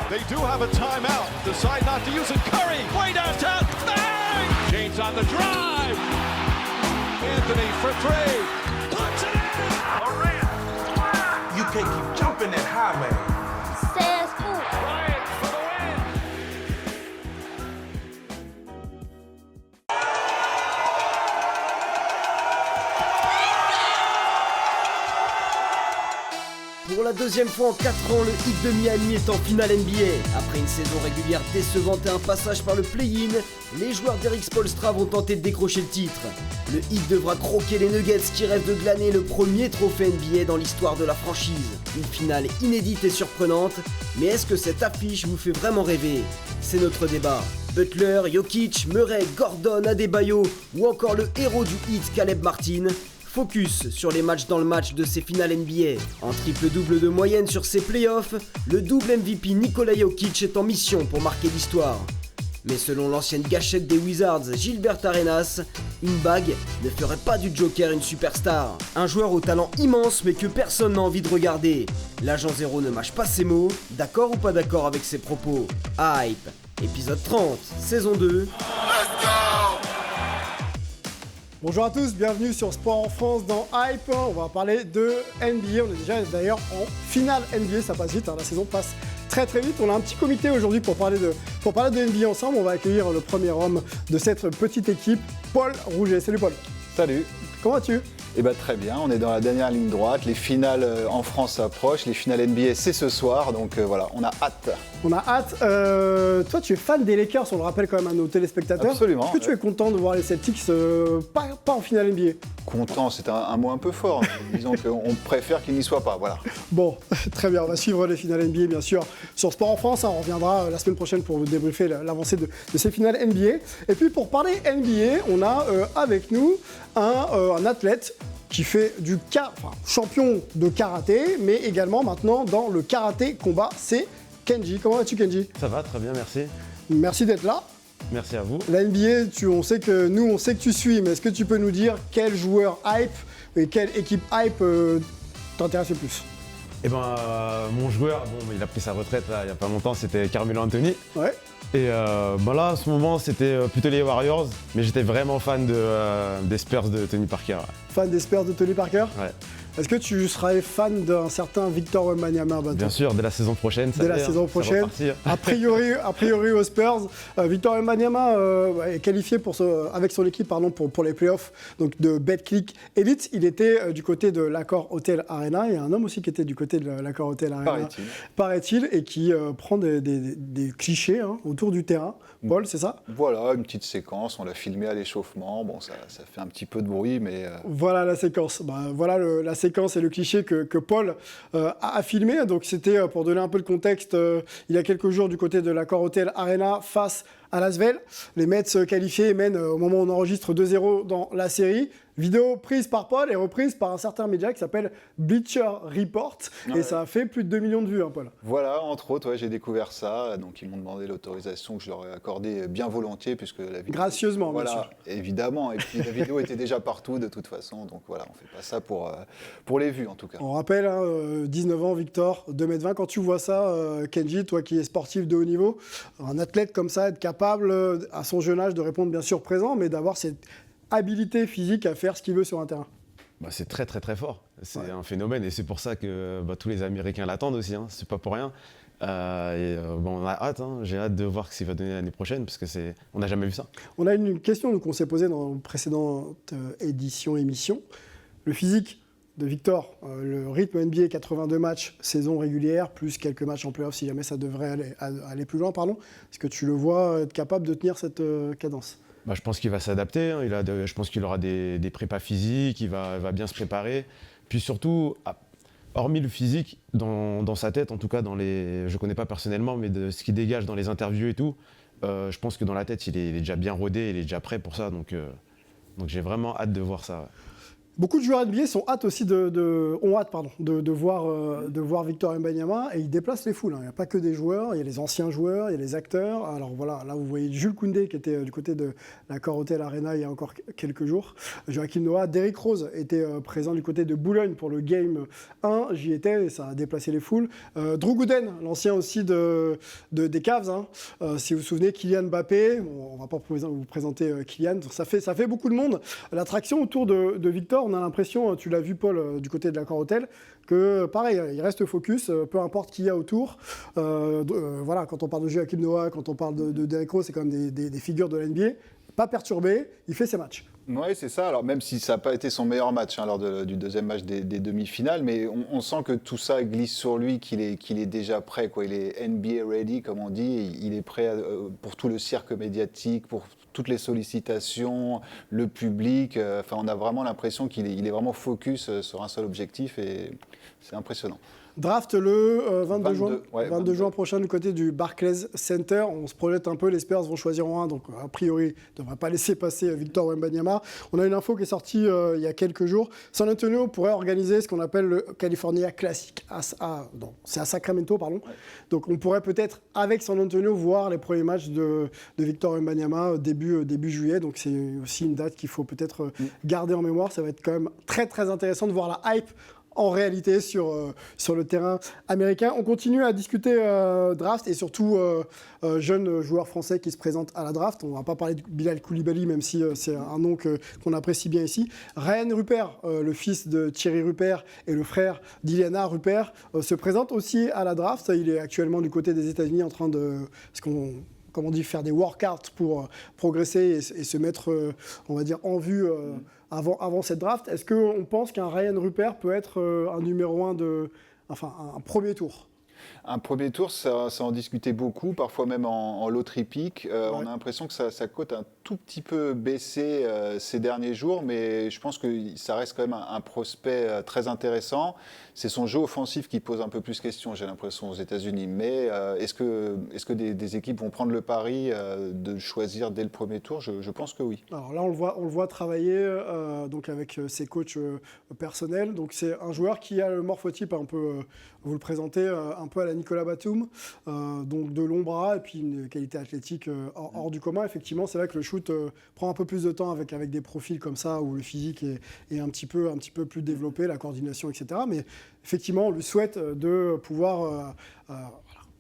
They do have a timeout. Decide not to use it. Curry, way downtown. Bang! James on the drive. Anthony for three. Puts it in. You can't keep jumping that high, man. Says who? Bryant for the win. Pour la deuxième fois en 4 ans, le Heat de Miami est en finale NBA. Après une saison régulière décevante et un passage par le play-in, les joueurs d'Eric Spoelstra vont tenter de décrocher le titre. Le Heat devra croquer les Nuggets qui rêvent de glaner le premier trophée NBA dans l'histoire de la franchise. Une finale inédite et surprenante, mais est-ce que cette affiche vous fait vraiment rêver? C'est notre débat. Butler, Jokic, Murray, Gordon, Adebayo ou encore le héros du Heat, Caleb Martin. Focus sur les matchs dans le match de ces finales NBA. En triple-double de moyenne sur ces playoffs, le double MVP Nikola Jokic est en mission pour marquer l'histoire. Mais selon l'ancienne gâchette des Wizards, Gilbert Arenas, une bague ne ferait pas du Joker une superstar. Un joueur au talent immense mais que personne n'a envie de regarder. L'agent zéro ne mâche pas ses mots, d'accord ou pas d'accord avec ses propos. Hype, épisode 30, saison 2. Bonjour à tous, bienvenue sur Sport en France dans Hype. On va parler de NBA. On est déjà d'ailleurs en finale NBA, ça passe vite, la saison passe très très vite. On a un petit comité aujourd'hui pour parler de NBA ensemble. On va accueillir le premier homme de cette petite équipe, Paul Rouget. Salut Paul. Salut. Comment vas-tu ? Eh ben, très bien, on est dans la dernière ligne droite, les finales en France approchent, les finales NBA c'est ce soir, donc voilà, on a hâte. On a hâte. Toi tu es fan des Lakers, on le rappelle quand même à nos téléspectateurs. Absolument. Est-ce que tu es content de voir les Celtics pas en finale NBA ? Content, c'est un mot un peu fort, disons qu'on préfère qu'il n'y soit pas, voilà. Bon, très bien, on va suivre les finales NBA bien sûr sur Sport en France. On reviendra la semaine prochaine pour vous débriefer l'avancée de ces finales NBA. Et puis pour parler NBA, on a avec nous un athlète qui fait champion de karaté, mais également maintenant dans le karaté combat, c'est Kenji. Comment vas-tu Kenji ? Ça va, très bien, merci. Merci d'être là. Merci à vous. La NBA, on sait que tu suis, mais est-ce que tu peux nous dire quel joueur hype et quelle équipe hype t'intéresse le plus ? Eh ben, mon joueur, il a pris sa retraite là, il n'y a pas longtemps, c'était Carmelo Anthony. Ouais. Et là, à ce moment, c'était plutôt les Warriors, mais j'étais vraiment fan des Spurs de Tony Parker. Fan des Spurs de Tony Parker ? Ouais. Est-ce que tu serais fan d'un certain Victor Wembanyama ? Bien sûr, dès la saison prochaine. Dès la saison prochaine. A priori aux Spurs. Victor Wembanyama est qualifié avec son équipe pour les playoffs donc de Betclic Elite. Il était du côté de l'Accor Hotel Arena. Il y a un homme aussi qui était du côté de l'Accor Hotel Arena, paraît-il, et qui prend des clichés autour du terrain. Paul, c'est ça ? Voilà, une petite séquence, on l'a filmé à l'échauffement. Bon, ça fait un petit peu de bruit, mais... Voilà la séquence. Voilà la séquence et le cliché que Paul a filmé. Donc c'était, pour donner un peu le contexte, il y a quelques jours du côté de l'Accor Hotel Arena face à Lasvel. Les Mets qualifiés mènent au moment où on enregistre 2-0 dans la série. Vidéo prise par Paul et reprise par un certain média qui s'appelle Bleacher Report. Ouais. Et ça a fait plus de 2 millions de vues, Paul. Voilà, entre autres, j'ai découvert ça. Donc ils m'ont demandé l'autorisation que je leur ai accordée bien volontiers puisque la vidéo... Gracieusement, voilà, bien sûr. Évidemment. Et puis la vidéo était déjà partout de toute façon. Donc voilà, on ne fait pas ça pour les vues en tout cas. On rappelle, 19 ans, Victor, 2m20. Quand tu vois ça, Kenji, toi qui es sportif de haut niveau, un athlète comme ça, être capable, à son jeune âge, de répondre bien sûr présent, mais d'avoir cette habilité physique à faire ce qu'il veut sur un terrain. C'est très très très fort, c'est un phénomène et c'est pour ça que tous les Américains l'attendent aussi, c'est pas pour rien. On a hâte, j'ai hâte de voir ce qu'il va donner l'année prochaine parce on n'a jamais vu ça. On a une question qu'on s'est posée dans une précédente émission. Le physique de Victor, le rythme NBA, 82 matchs, saison régulière, plus quelques matchs en playoff si jamais ça devrait aller plus loin, Est-ce que tu le vois être capable de tenir cette cadence ? Je pense qu'il va s'adapter, je pense qu'il aura des prépas physiques, il va bien se préparer. Puis surtout, hormis le physique, dans sa tête, en tout cas, je ne connais pas personnellement, mais de ce qu'il dégage dans les interviews et tout, je pense que dans la tête, il est déjà bien rodé, il est déjà prêt pour ça. Donc j'ai vraiment hâte de voir ça. Beaucoup de joueurs NBA ont hâte de voir Victor Wembanyama et ils déplacent les foules. Il n'y a pas que des joueurs, il y a les anciens joueurs, il y a les acteurs. Alors voilà, là vous voyez Jules Koundé qui était du côté de la Corotel Arena il y a encore quelques jours. Joachim Noah, Derrick Rose était présent du côté de Boulogne pour le Game 1. J'y étais et ça a déplacé les foules. Drew Gooden, l'ancien aussi des Cavs. Si vous vous souvenez, Kylian Mbappé. Bon, on ne va pas vous présenter Kylian. Ça fait beaucoup de monde. L'attraction autour de Victor, on a l'impression, tu l'as vu Paul, du côté de l'accord hôtel, que pareil, il reste focus, peu importe qui y a autour. Voilà, quand on parle de Joachim Noah, quand on parle de Derrick Rose, c'est quand même des figures de l'NBA. Pas perturbé, il fait ses matchs. Oui, c'est ça. Alors, même si ça n'a pas été son meilleur match lors du deuxième match des demi-finales, mais on sent que tout ça glisse sur lui, qu'il est déjà prêt, quoi. Il est NBA ready, comme on dit. Il est prêt pour tout le cirque médiatique, pour toutes les sollicitations, le public. Enfin, on a vraiment l'impression qu'il est vraiment focus sur un seul objectif et c'est impressionnant. Draft le 22 juin prochain du côté du Barclays Center. On se projette un peu, les Spurs vont choisir en 1, donc a priori, ne devrait pas laisser passer Victor Wembanyama. On a une info qui est sortie il y a quelques jours. San Antonio pourrait organiser ce qu'on appelle le California Classic. C'est à Sacramento, pardon. Ouais. Donc on pourrait peut-être, avec San Antonio, voir les premiers matchs de Victor Wembanyama début juillet. Donc c'est aussi une date qu'il faut peut-être garder en mémoire. Ça va être quand même très très intéressant de voir la hype en réalité sur le terrain américain. On continue à discuter draft et surtout jeunes joueurs français qui se présentent à la draft. On ne va pas parler de Bilal Koulibaly, même si c'est un nom qu'on apprécie bien ici. Ryan Rupert, le fils de Thierry Rupert et le frère d'Iliana Rupert, se présente aussi à la draft. Il est actuellement du côté des États-Unis en train de... comme on dit, faire des workouts pour progresser et se mettre, on va dire, en vue avant cette draft. Est-ce qu'on pense qu'un Ryan Rupert peut être un numéro 1 un premier tour ? Un premier tour, ça en discutait beaucoup, parfois même en loterie pick. On a l'impression que sa cote a un tout petit peu baissé ces derniers jours, mais je pense que ça reste quand même un prospect très intéressant. C'est son jeu offensif qui pose un peu plus question, j'ai l'impression, aux États-Unis. Mais est-ce que des équipes vont prendre le pari de choisir dès le premier tour ? Je pense que oui. Alors là, on le voit travailler donc avec ses coachs personnels. Donc c'est un joueur qui a le morphotype un peu, vous le présentez, un peu à la Nicolas Batum, donc de longs bras et puis une qualité athlétique hors du commun. Effectivement, c'est vrai que le shoot prend un peu plus de temps avec des profils comme ça où le physique est un petit peu plus développé, la coordination, etc. Mais effectivement, on lui souhaite de pouvoir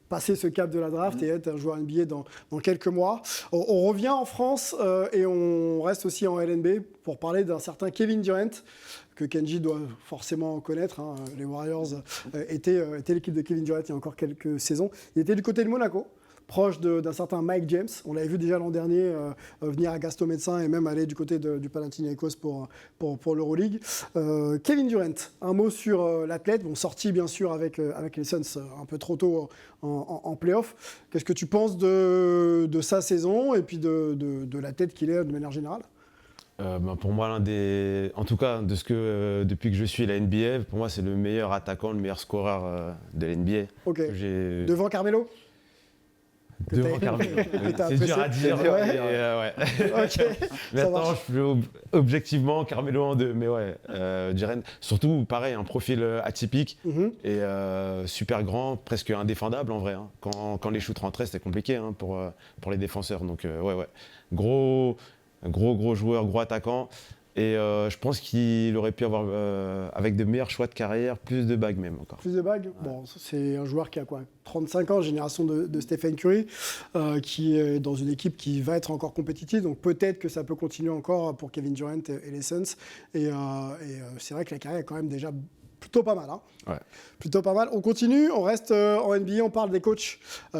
passer ce cap de la draft et être un joueur NBA dans quelques mois. On revient en France et on reste aussi en LNB pour parler d'un certain Kevin Durant, que Kenji doit forcément connaître. Les Warriors étaient l'équipe de Kevin Durant il y a encore quelques saisons. Il était du côté de Monaco, proche d'un certain Mike James. On l'avait vu déjà l'an dernier venir à Gasto Médecin et même aller du côté du Panathinaikos pour l'Euroleague. Kevin Durant, un mot sur l'athlète, sorti bien sûr avec les Suns un peu trop tôt en play-off. Qu'est-ce que tu penses de sa saison et puis de l'athlète qu'il est de manière générale ? Pour moi, en tout cas, depuis que je suis la NBA, pour moi, c'est le meilleur attaquant, le meilleur scoreur de l'NBA. Ok. Devant Carmelo ? Devant Carmelo. C'est dur à dire. Ouais. Okay. Maintenant, je suis objectivement Carmelo en 2. Mais ouais, Durant, surtout, pareil, un profil atypique et super grand, presque indéfendable en vrai. Quand les shoots rentraient, c'était compliqué pour les défenseurs. Donc, ouais. Gros joueur, gros attaquant. Et je pense qu'il aurait pu avoir, avec de meilleurs choix de carrière, plus de bagues même encore. Plus de bagues ? Ouais. Bon, c'est un joueur qui a 35 ans, génération de Stephen Curry, qui est dans une équipe qui va être encore compétitive. Donc peut-être que ça peut continuer encore pour Kevin Durant et les Suns. Et c'est vrai que la carrière est quand même déjà plutôt pas mal. Ouais. Plutôt pas mal. On continue, on reste en NBA, on parle des coachs,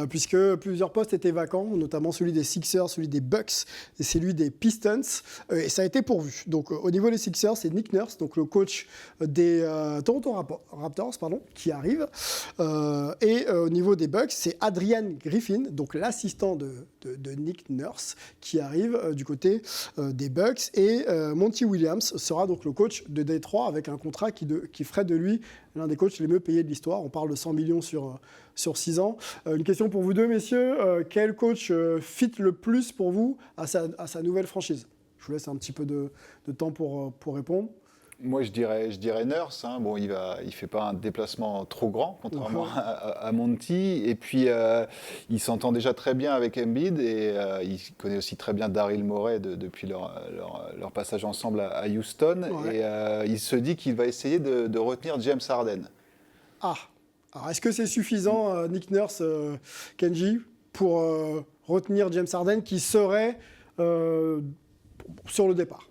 puisque plusieurs postes étaient vacants, notamment celui des Sixers, celui des Bucks et celui des Pistons, et ça a été pourvu. Donc au niveau des Sixers, c'est Nick Nurse, donc le coach des Toronto Raptors, qui arrive, et au niveau des Bucks, c'est Adrian Griffin, donc l'assistant de Nick Nurse, qui arrive du côté des Bucks, et Monty Williams sera donc le coach de Détroit avec un contrat qui ferait de lui l'un des coachs les mieux payés de l'histoire. On parle de 100 millions sur 6 ans. Une question pour vous deux, messieurs. Quel coach fit le plus pour vous à sa nouvelle franchise ? Je vous laisse un petit peu de temps pour répondre. Moi, je dirais Nurse. Hein. Bon, il fait pas un déplacement trop grand, contrairement à Monty. Et puis, il s'entend déjà très bien avec Embiid et il connaît aussi très bien Daryl Morey depuis leur passage ensemble à Houston. Ouais. Et il se dit qu'il va essayer de retenir James Harden. Ah, alors est-ce que c'est suffisant, Nick Nurse, Kenji, pour retenir James Harden qui serait sur le départ?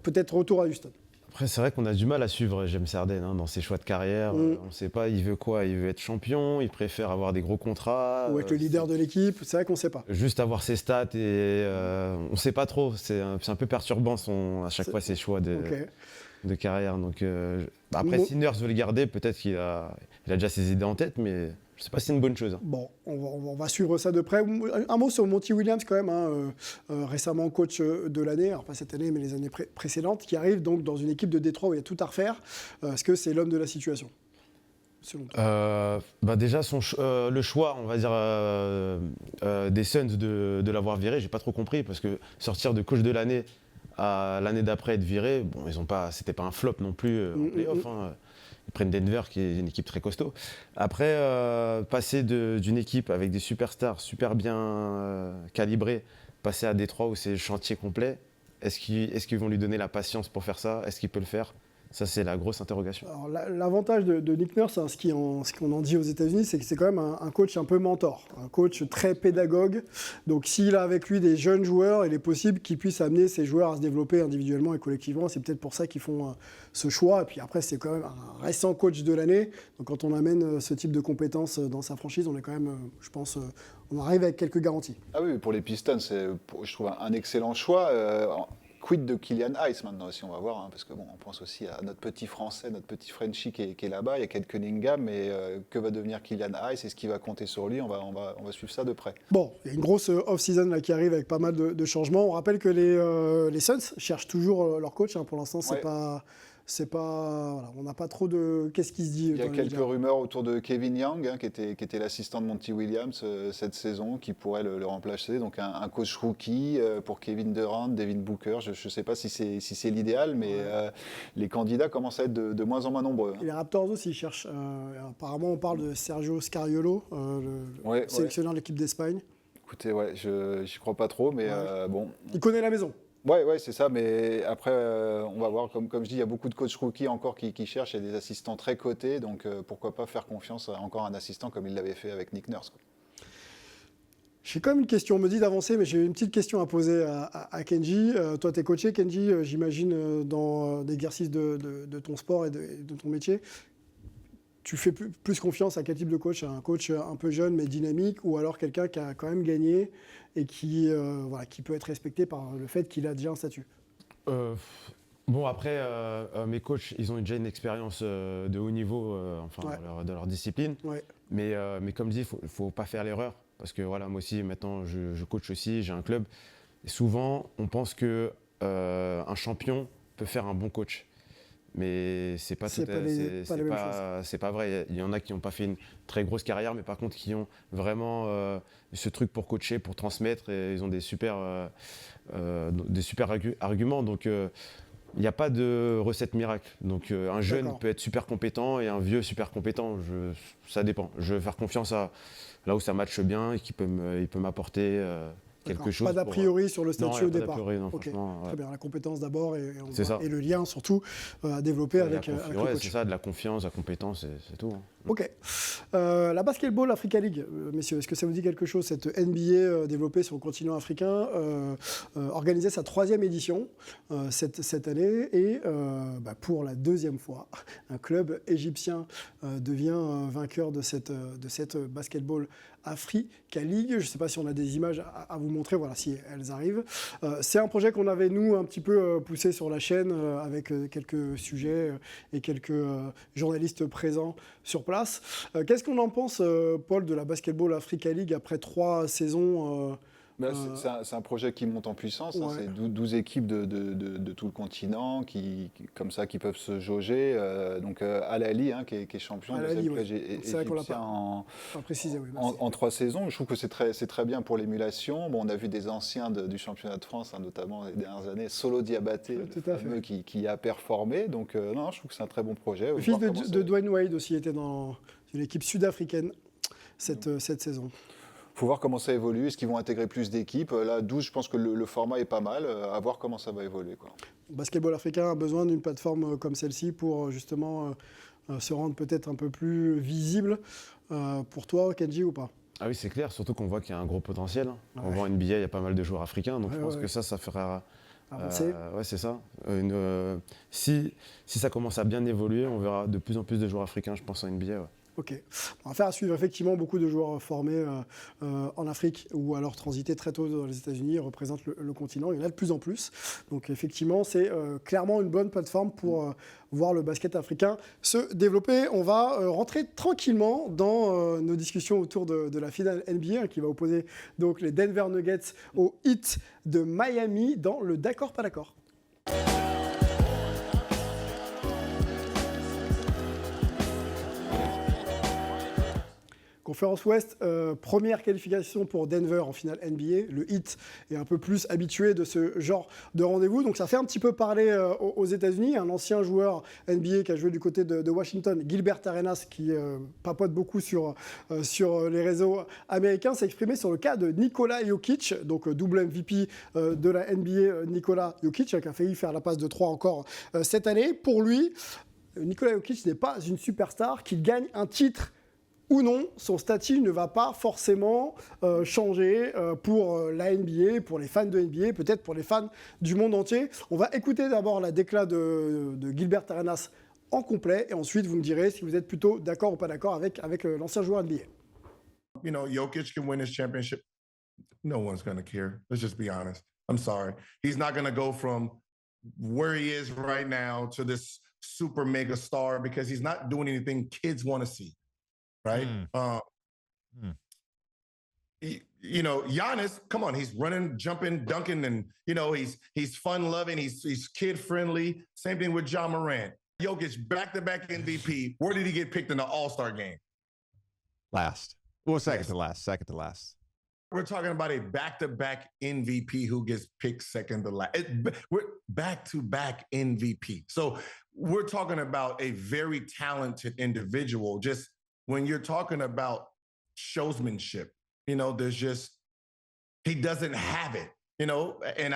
Peut-être retour à Houston. Après, c'est vrai qu'on a du mal à suivre James Harden dans ses choix de carrière. On ne sait pas, il veut quoi? Il veut être champion, il préfère avoir des gros contrats. Ou être le leader de l'équipe, c'est vrai qu'on ne sait pas. Juste avoir ses stats et on ne sait pas trop. C'est un peu perturbant à chaque fois ses choix de carrière. Donc, après, si Nurse veut le garder, peut-être qu'il a déjà ses idées en tête, mais je ne sais pas si c'est une bonne chose. Bon, on va suivre ça de près. Un mot sur Monty Williams quand même, récemment coach de l'année, alors pas cette année mais les années précédentes, qui arrive donc dans une équipe de Détroit où il y a tout à refaire. Est-ce que c'est l'homme de la situation selon toi? Déjà, le choix, on va dire, des Suns de l'avoir viré, j'ai pas trop compris, parce que sortir de coach de l'année à l'année d'après être viré, bon, c'était pas un flop non plus en play-off. Hein. Ils prennent Denver, qui est une équipe très costaud. Après, passer d'une équipe avec des superstars super bien calibrés, passer à Détroit où c'est chantier complet, est-ce qu'ils vont lui donner la patience pour faire ça? Est-ce qu'il peut le faire? Ça, c'est la grosse interrogation. Alors, l'avantage de Nick Nurse, hein, ce qu'on en dit aux États-Unis, c'est que c'est quand même un coach un peu mentor, un coach très pédagogue. Donc, s'il a avec lui des jeunes joueurs, il est possible qu'il puisse amener ces joueurs à se développer individuellement et collectivement. C'est peut-être pour ça qu'ils font ce choix. Et puis après, c'est quand même un récent coach de l'année. Donc, quand on amène ce type de compétences dans sa franchise, on est quand même, je pense, on arrive avec quelques garanties. Ah oui, pour les Pistons, je trouve un excellent choix. Quid de Killian Hayes maintenant aussi, on va voir, hein, parce que bon, on pense aussi à notre petit Français, notre petit Frenchie qui est là-bas. Il y a Cade Cunningham, mais que va devenir Killian Hayes? Est-ce qu'il va compter sur lui? On va suivre ça de près. Bon, il y a une grosse off-season là, qui arrive avec pas mal de changements. On rappelle que les Suns cherchent toujours leur coach. Hein. Pour l'instant, c'est pas, voilà, on n'a pas trop de. Qu'est-ce qui se dit? Il y a quelques rumeurs autour de Kevin Young, hein, qui était l'assistant de Monty Williams cette saison, qui pourrait le remplacer. Donc un coach rookie pour Kevin Durant, Devin Booker. Je ne sais pas si c'est l'idéal, mais les candidats commencent à être de moins en moins nombreux. Hein. Les Raptors aussi cherchent. Apparemment, on parle de Sergio Scariolo, le sélectionneur de l'équipe d'Espagne. Écoutez, j'y crois pas trop, mais bon. Il connaît la maison. Ouais, c'est ça, mais après, on va voir, comme je dis, il y a beaucoup de coachs rookies encore qui cherchent, il y a des assistants très cotés, donc pourquoi pas faire confiance à encore un assistant comme il l'avait fait avec Nick Nurse. Quoi. J'ai quand même une question, on me dit d'avancer, mais j'ai une petite question à poser à Kenji. Toi, tu es coaché, Kenji, j'imagine, dans l'exercice de ton sport et de ton métier. Tu fais plus confiance à quel type de coach? Un coach un peu jeune mais dynamique, ou alors quelqu'un qui a quand même gagné et qui peut être respecté par le fait qu'il a déjà un statut? Bon, après, mes coachs, ils ont déjà une expérience de haut niveau de leur discipline. Ouais. Mais comme dit, il ne faut pas faire l'erreur. Parce que voilà, moi aussi, maintenant, je coach aussi, j'ai un club. Et souvent, on pense qu'un champion peut faire un bon coach. Mais c'est pas vrai. Il y en a qui n'ont pas fait une très grosse carrière, mais par contre qui ont vraiment ce truc pour coacher, pour transmettre, et ils ont des super arguments. Donc il n'y a pas de recette miracle. Donc un jeune peut être super compétent et un vieux super compétent. Ça dépend. Je vais faire confiance à là où ça matche bien et il peut m'apporter quelque chose. Pas d'a priori sur le statut au départ. Non, okay. Franchement, très bien, la compétence d'abord et le lien surtout à développer avec le coach. C'est ça, de la confiance, de la compétence, c'est tout. Hein. Ok. La Basketball Africa League, messieurs, est-ce que ça vous dit quelque chose? Cette NBA développée sur le continent africain organisait sa 3e édition cette année et pour la 2e fois, un club égyptien devient vainqueur de cette Basketball Africa League. Je ne sais pas si on a des images à vous montrer, voilà, si elles arrivent. C'est un projet qu'on avait, nous, un petit peu poussé sur la chaîne avec quelques sujets et quelques journalistes présents sur place. Qu'est-ce qu'on en pense, Paul, de la Basketball Africa League après 3 saisons C'est un projet qui monte en puissance. Ouais. C'est 12 équipes de tout le continent qui peuvent se jauger. Donc Al Ahly, qui est champion Al de Ahly, cette c'est vrai qu'on l'a égyptien pas précisé, oui, merci. en 3 saisons. Je trouve que c'est très bien pour l'émulation. Bon, on a vu des anciens du championnat de France, notamment les dernières années, Solo Diabaté, Tout le à fait. fameux qui a performé. Donc non, je trouve que c'est un très bon projet. Le fils de Dwayne Wade aussi était dans une équipe sud-africaine cette saison. Il faut voir comment ça évolue. Est-ce qu'ils vont intégrer plus d'équipes? Là, 12, je pense que le format est pas mal. À voir comment ça va évoluer, quoi. Le basketball africain a besoin d'une plateforme comme celle-ci pour justement se rendre peut-être un peu plus visible. Pour toi, Kenji, ou pas? Ah oui, c'est clair, surtout qu'on voit qu'il y a un gros potentiel. On voit en NBA, il y a pas mal de joueurs africains, donc je pense que ça fera... Avancer. Ouais, c'est ça. Si ça commence à bien évoluer, on verra de plus en plus de joueurs africains, je pense, en NBA. Ouais. Ok. On va faire à suivre effectivement beaucoup de joueurs formés en Afrique ou alors transités très tôt dans les États-Unis représentent le continent. Il y en a de plus en plus. Donc effectivement, c'est clairement une bonne plateforme pour voir le basket africain se développer. On va rentrer tranquillement dans nos discussions autour de la finale NBA qui va opposer donc les Denver Nuggets au Heat de Miami dans le d'accord pas d'accord. Conférence Ouest, première qualification pour Denver en finale NBA. Le Heat est un peu plus habitué de ce genre de rendez-vous. Donc ça fait un petit peu parler aux États-Unis. Un ancien joueur NBA qui a joué du côté de Washington, Gilbert Arenas, qui papote beaucoup sur les réseaux américains, s'est exprimé sur le cas de Nikola Jokic, donc double MVP de la NBA, Nikola Jokic, qui a failli faire la passe de 3 encore cette année. Pour lui, Nikola Jokic n'est pas une superstar, qu'il gagne un titre ou non, son statut ne va pas forcément changer pour la NBA, pour les fans de NBA, peut-être pour les fans du monde entier. On va écouter d'abord la déclat de Gilbert Arenas en complet et ensuite vous me direz si vous êtes plutôt d'accord ou pas d'accord avec l'ancien joueur NBA. You know, Jokic can win his championship. No one's going to care. Let's just be honest. I'm sorry. He's not going to go from where he is right now to this super mega star because he's not doing anything kids want to see. Right? You know, Giannis, come on, he's running, jumping, dunking, and you know, he's fun-loving, he's kid-friendly. Same thing with Ja Morant. Jokic, back-to-back MVP. Where did he get picked in the All-Star game? Last. Well, second to last. We're talking about a back-to-back MVP who gets picked second to last. We're back-to-back MVP. So we're talking about a very talented individual. Just when you're talking about showsmanship, you know, he doesn't have it, you know, and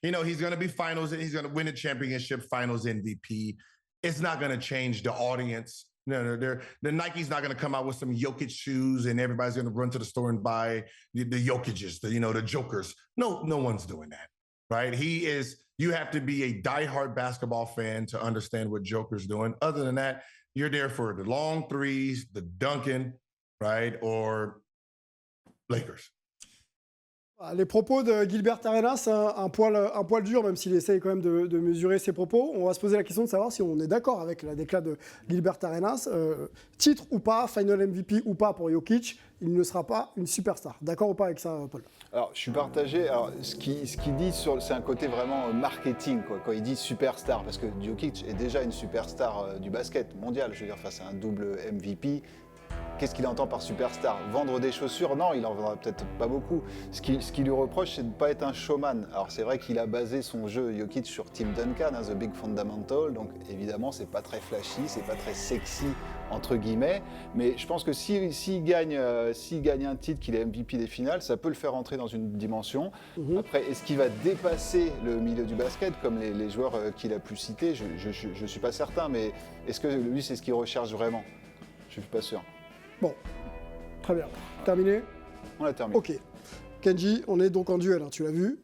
he's going to be finals and he's going to win a championship, finals MVP. It's not going to change the audience. No, the Nike's not going to come out with some Jokic shoes and everybody's going to run to the store and buy the Jokic's, the Jokers. No one's doing that, right? You have to be a diehard basketball fan to understand what Joker's doing. Other than that, you're there for the long threes, the dunking, right? Or Lakers. Les propos de Gilbert Arenas, un poil dur, même s'il essaye quand même de mesurer ses propos. On va se poser la question de savoir si on est d'accord avec la déclat de Gilbert Arenas. Titre ou pas, final MVP ou pas pour Jokic, il ne sera pas une superstar. D'accord ou pas avec ça, Paul? Alors, je suis partagé. Alors, ce qu'il dit, c'est un côté vraiment marketing, quoi. Quand il dit superstar, parce que Jokic est déjà une superstar du basket mondial. Je veux dire, face à un double MVP. Qu'est-ce qu'il entend par superstar? Vendre des chaussures? Non, il en vendra peut-être pas beaucoup. Ce qui lui reproche, c'est de ne pas être un showman. Alors c'est vrai qu'il a basé son jeu Jokic sur Tim Duncan, The Big Fundamental, donc évidemment c'est pas très flashy, c'est pas très sexy entre guillemets, mais je pense que s'il gagne un titre, qu'il est MVP des finales, ça peut le faire entrer dans une dimension. Après, est-ce qu'il va dépasser le milieu du basket comme les joueurs qu'il a pu citer? Je suis pas certain, mais est-ce que lui c'est ce qu'il recherche vraiment? Je suis pas sûr. Bon, très bien. Terminé? On a terminé. Ok. Kenji, on est donc en duel, hein, tu l'as vu.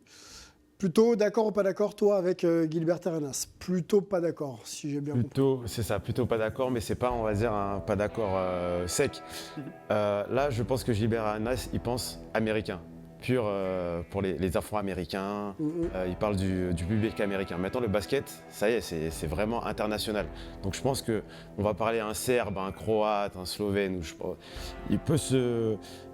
Plutôt d'accord ou pas d'accord, toi, avec Gilbert Arenas? Plutôt pas d'accord, si j'ai bien compris. C'est ça, plutôt pas d'accord, mais c'est pas, on va dire, un pas d'accord sec. Là, je pense que Gilbert Arenas, il pense américain. pur pour les Afro-Américains. Il parle du public américain. Maintenant, le basket, ça y est, c'est vraiment international. Donc je pense qu'on va parler à un Serbe, un Croate, un Slovène.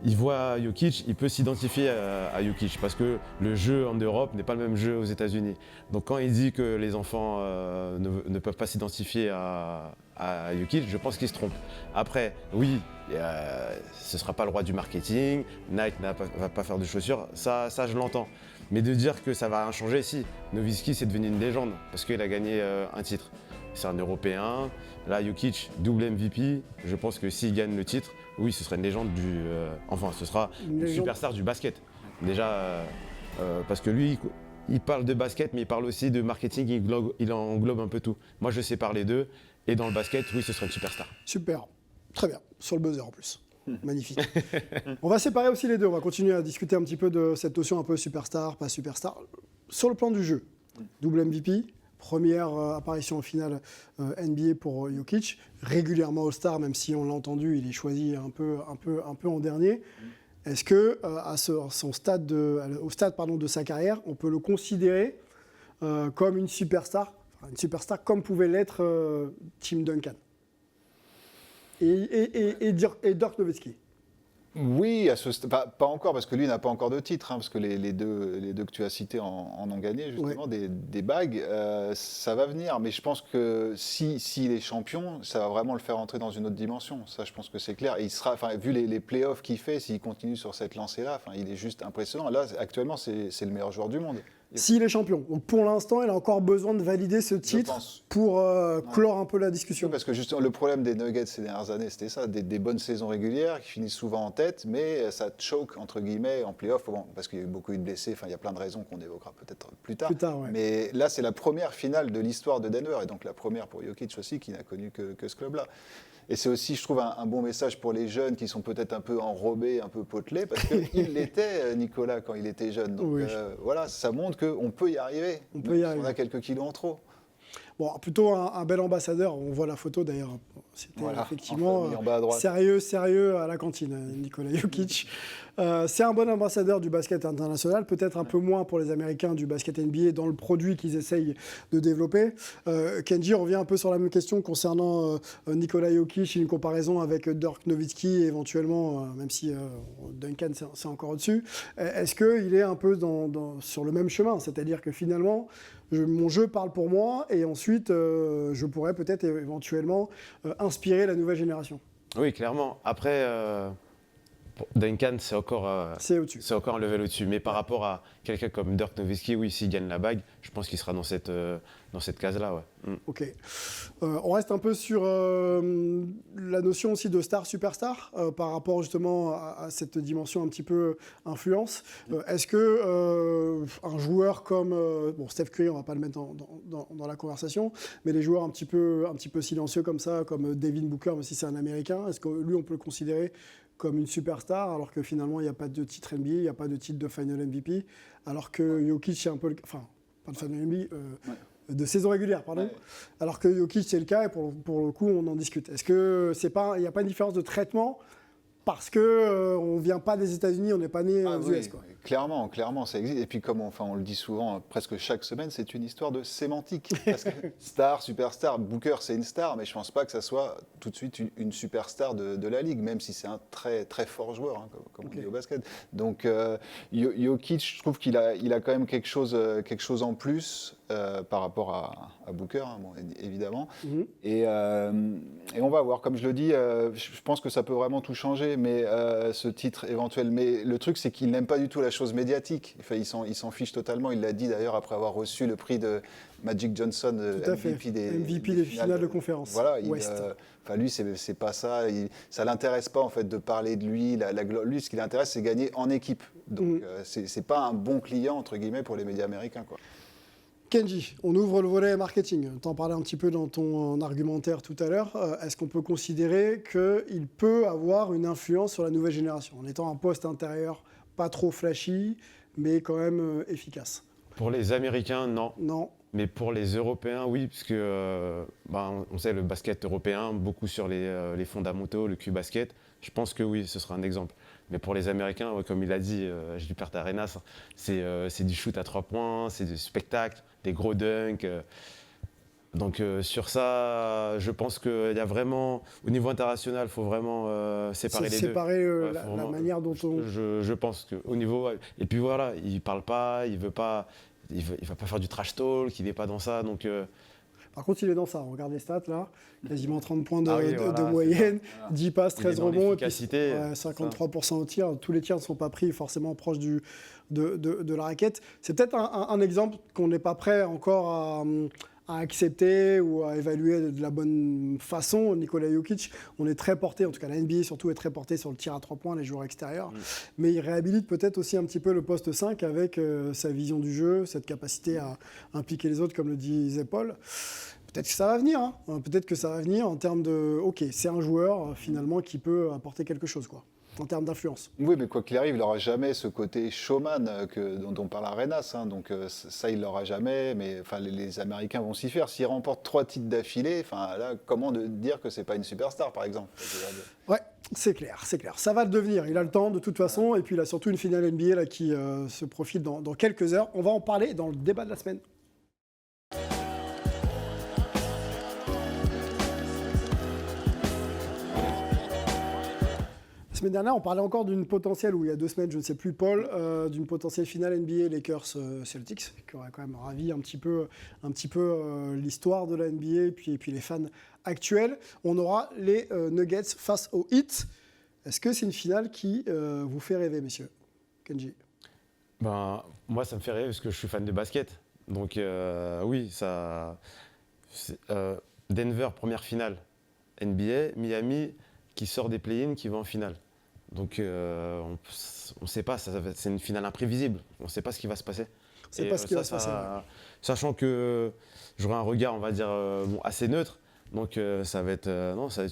Il voit Jokic, il peut s'identifier à Jokic parce que le jeu en Europe n'est pas le même jeu aux États-Unis. Donc quand il dit que les enfants ne peuvent pas s'identifier à Jokic, je pense qu'il se trompe. Après, oui, ce ne sera pas le roi du marketing, Nike va pas faire de chaussures, ça je l'entends. Mais de dire que ça va rien changer, si. Nowitzki, c'est devenu une légende parce qu'il a gagné un titre. C'est un Européen. Là, Jokic, double MVP. Je pense que s'il gagne le titre, oui, ce sera une légende ce sera une superstar du basket. Déjà, parce que lui, il parle de basket, mais il parle aussi de marketing, il englobe un peu tout. Moi, je sépare les deux. Et dans le basket, oui, ce serait une superstar. Super, très bien, sur le buzzer en plus. Magnifique. On va séparer aussi les deux, on va continuer à discuter un petit peu de cette notion un peu superstar, pas superstar. Sur le plan du jeu, double MVP, première apparition en finale NBA pour Jokic, régulièrement All-Star, même si on l'a entendu, il est choisi un peu en dernier. Est-ce que au stade de sa carrière, on peut le considérer comme une superstar comme pouvait l'être Tim Duncan et Dirk Nowitzki? Oui, pas encore, parce que lui n'a pas encore de titre, parce que les deux que tu as cités en ont gagné, justement, des bagues. Ça va venir, mais je pense que s'il est champion, ça va vraiment le faire entrer dans une autre dimension. Ça, je pense que c'est clair. Et il sera, vu les playoffs qu'il fait, s'il continue sur cette lancée-là, il est juste impressionnant. Là, actuellement, c'est le meilleur joueur du monde. S'il est champion. Donc pour l'instant, il a encore besoin de valider ce titre pour clore un peu la discussion. Parce que justement, le problème des Nuggets ces dernières années, c'était ça, des bonnes saisons régulières qui finissent souvent en tête, mais ça choke, entre guillemets, en play-off, parce qu'il y a eu beaucoup de blessés, il y a plein de raisons qu'on évoquera peut-être plus tard. Ouais. Mais là, c'est la première finale de l'histoire de Denver, et donc la première pour Jokic aussi, qui n'a connu que ce club-là. Et c'est aussi, je trouve, un bon message pour les jeunes qui sont peut-être un peu enrobés, un peu potelés, parce qu'il l'était, Nicolas, quand il était jeune. Donc voilà, ça montre qu'on peut y arriver. On a quelques kilos en trop. Bon, plutôt un bel ambassadeur. On voit la photo d'ailleurs. C'était effectivement en bas à droite. Sérieux à la cantine, Nikola Jokic. C'est un bon ambassadeur du basket international, peut-être un peu moins pour les Américains du basket NBA dans le produit qu'ils essayent de développer. Kenji revient un peu sur la même question concernant Nikola Jokic, une comparaison avec Dirk Nowitzki, éventuellement, même si Duncan c'est encore au-dessus. Est-ce qu'il est un peu sur le même chemin? C'est-à-dire que finalement, mon jeu parle pour moi et ensuite, je pourrais peut-être éventuellement inspirer la nouvelle génération. Oui, clairement. Après, Duncan, c'est encore un level au-dessus. Mais par rapport à quelqu'un comme Dirk Nowitzki, oui, s'il gagne la bague, je pense qu'il sera dans cette case-là. Ouais. Ok. On reste un peu sur la notion aussi de star-superstar par rapport justement à cette dimension un petit peu influence. Est-ce que un joueur comme Steph Curry, on ne va pas le mettre dans la conversation, mais les joueurs un petit peu silencieux comme ça, comme Devin Booker, même si c'est un Américain, est-ce que lui, on peut le considérer comme une superstar, alors que finalement, il n'y a pas de titre NBA, il n'y a pas de titre de Final MVP, alors que Jokic, c'est un peu pas de Final NBA, de saison régulière, pardon, ouais. Alors que Jokic, c'est le cas, et pour le coup, on en discute. Est-ce que il n'y a pas une différence de traitement parce qu'on ne vient pas des États-Unis, on n'est pas né aux US, quoi. Clairement, ça existe. Et puis, comme on le dit souvent, presque chaque semaine, c'est une histoire de sémantique. Parce que star, superstar, Booker, c'est une star, mais je ne pense pas que ça soit tout de suite une superstar de la Ligue, même si c'est un très, très fort joueur, comme on dit au basket. Donc, Jokic, je trouve qu'il a quand même quelque chose en plus par rapport à Booker, évidemment. Et on va voir. Comme je le dis, je pense que ça peut vraiment tout changer, mais ce titre éventuel. Mais le truc, c'est qu'il n'aime pas du tout la chose médiatique. Enfin, il s'en fiche totalement. Il l'a dit d'ailleurs après avoir reçu le prix de Magic Johnson, MVP des finales de conférence. Voilà, lui, c'est pas ça. Ça l'intéresse pas en fait de parler de lui. Lui, ce qui l'intéresse, c'est gagner en équipe. Donc, c'est pas un bon client entre guillemets pour les médias américains, quoi. Kenji, on ouvre le volet marketing. Tu en parlais un petit peu dans ton argumentaire tout à l'heure. Est-ce qu'on peut considérer qu'il peut avoir une influence sur la nouvelle génération, en étant un poste intérieur pas trop flashy, mais quand même efficace? Pour les Américains, non. Non. Mais pour les Européens, oui, parce que on sait le basket européen, beaucoup sur les fondamentaux, le Q-basket. je pense que oui, ce sera un exemple. Mais pour les Américains, comme il a dit, Gilbert Arenas, c'est du shoot à 3 points, c'est du spectacle, des gros dunks. Donc sur ça, je pense qu'il y a vraiment, au niveau international, il faut vraiment séparer les deux. Séparer la manière dont on... Je pense qu'au niveau... Et puis voilà, il ne parle pas, il va pas faire du trash talk, il n'est pas dans ça. Donc, Par contre, il est dans ça. On regarde les stats là, quasiment 30 points de moyenne, 10 passes, 13 rebonds, et puis 53% au tir. Tous les tirs ne sont pas pris forcément proches de la raquette. C'est peut-être un exemple qu'on n'est pas prêt encore à accepter ou à évaluer de la bonne façon. Nikola Jokic, on est très porté, en tout cas la NBA surtout est très porté sur le tir à 3 points, les joueurs extérieurs, mais il réhabilite peut-être aussi un petit peu le poste 5 avec sa vision du jeu, cette capacité à impliquer les autres, comme le disait Paul. Peut-être que ça va venir, peut-être que ça va venir en termes de... Ok, c'est un joueur finalement qui peut apporter quelque chose, quoi, en termes d'influence. Oui, mais quoi qu'il arrive, il n'aura jamais ce côté showman dont parle Arenas. Donc ça, il ne l'aura jamais. Mais les Américains vont s'y faire. S'il remporte 3 titres d'affilée, là, comment dire que ce n'est pas une superstar, par exemple? Ouais, c'est clair, c'est clair. Ça va le devenir. Il a le temps, de toute façon. Et puis, il a surtout une finale NBA là, qui se profile dans quelques heures. On va en parler dans le débat de la semaine. La semaine dernière, on parlait encore d'une potentielle, ou il y a 2 semaines, je ne sais plus, Paul, d'une potentielle finale NBA Lakers-Celtics, qui aurait quand même ravi un petit peu l'histoire de la NBA et puis les fans actuels. On aura les Nuggets face aux Heat. Est-ce que c'est une finale qui vous fait rêver, messieurs? Kenji? Moi, ça me fait rêver parce que je suis fan de basket. Donc oui, Denver, première finale NBA, Miami qui sort des play-ins, qui va en finale. Donc on ne sait pas, c'est une finale imprévisible. On ne sait pas ce qui va se passer. On ne sait pas ce qui va se passer. Sachant que j'aurai un regard, on va dire, assez neutre. Donc ça va être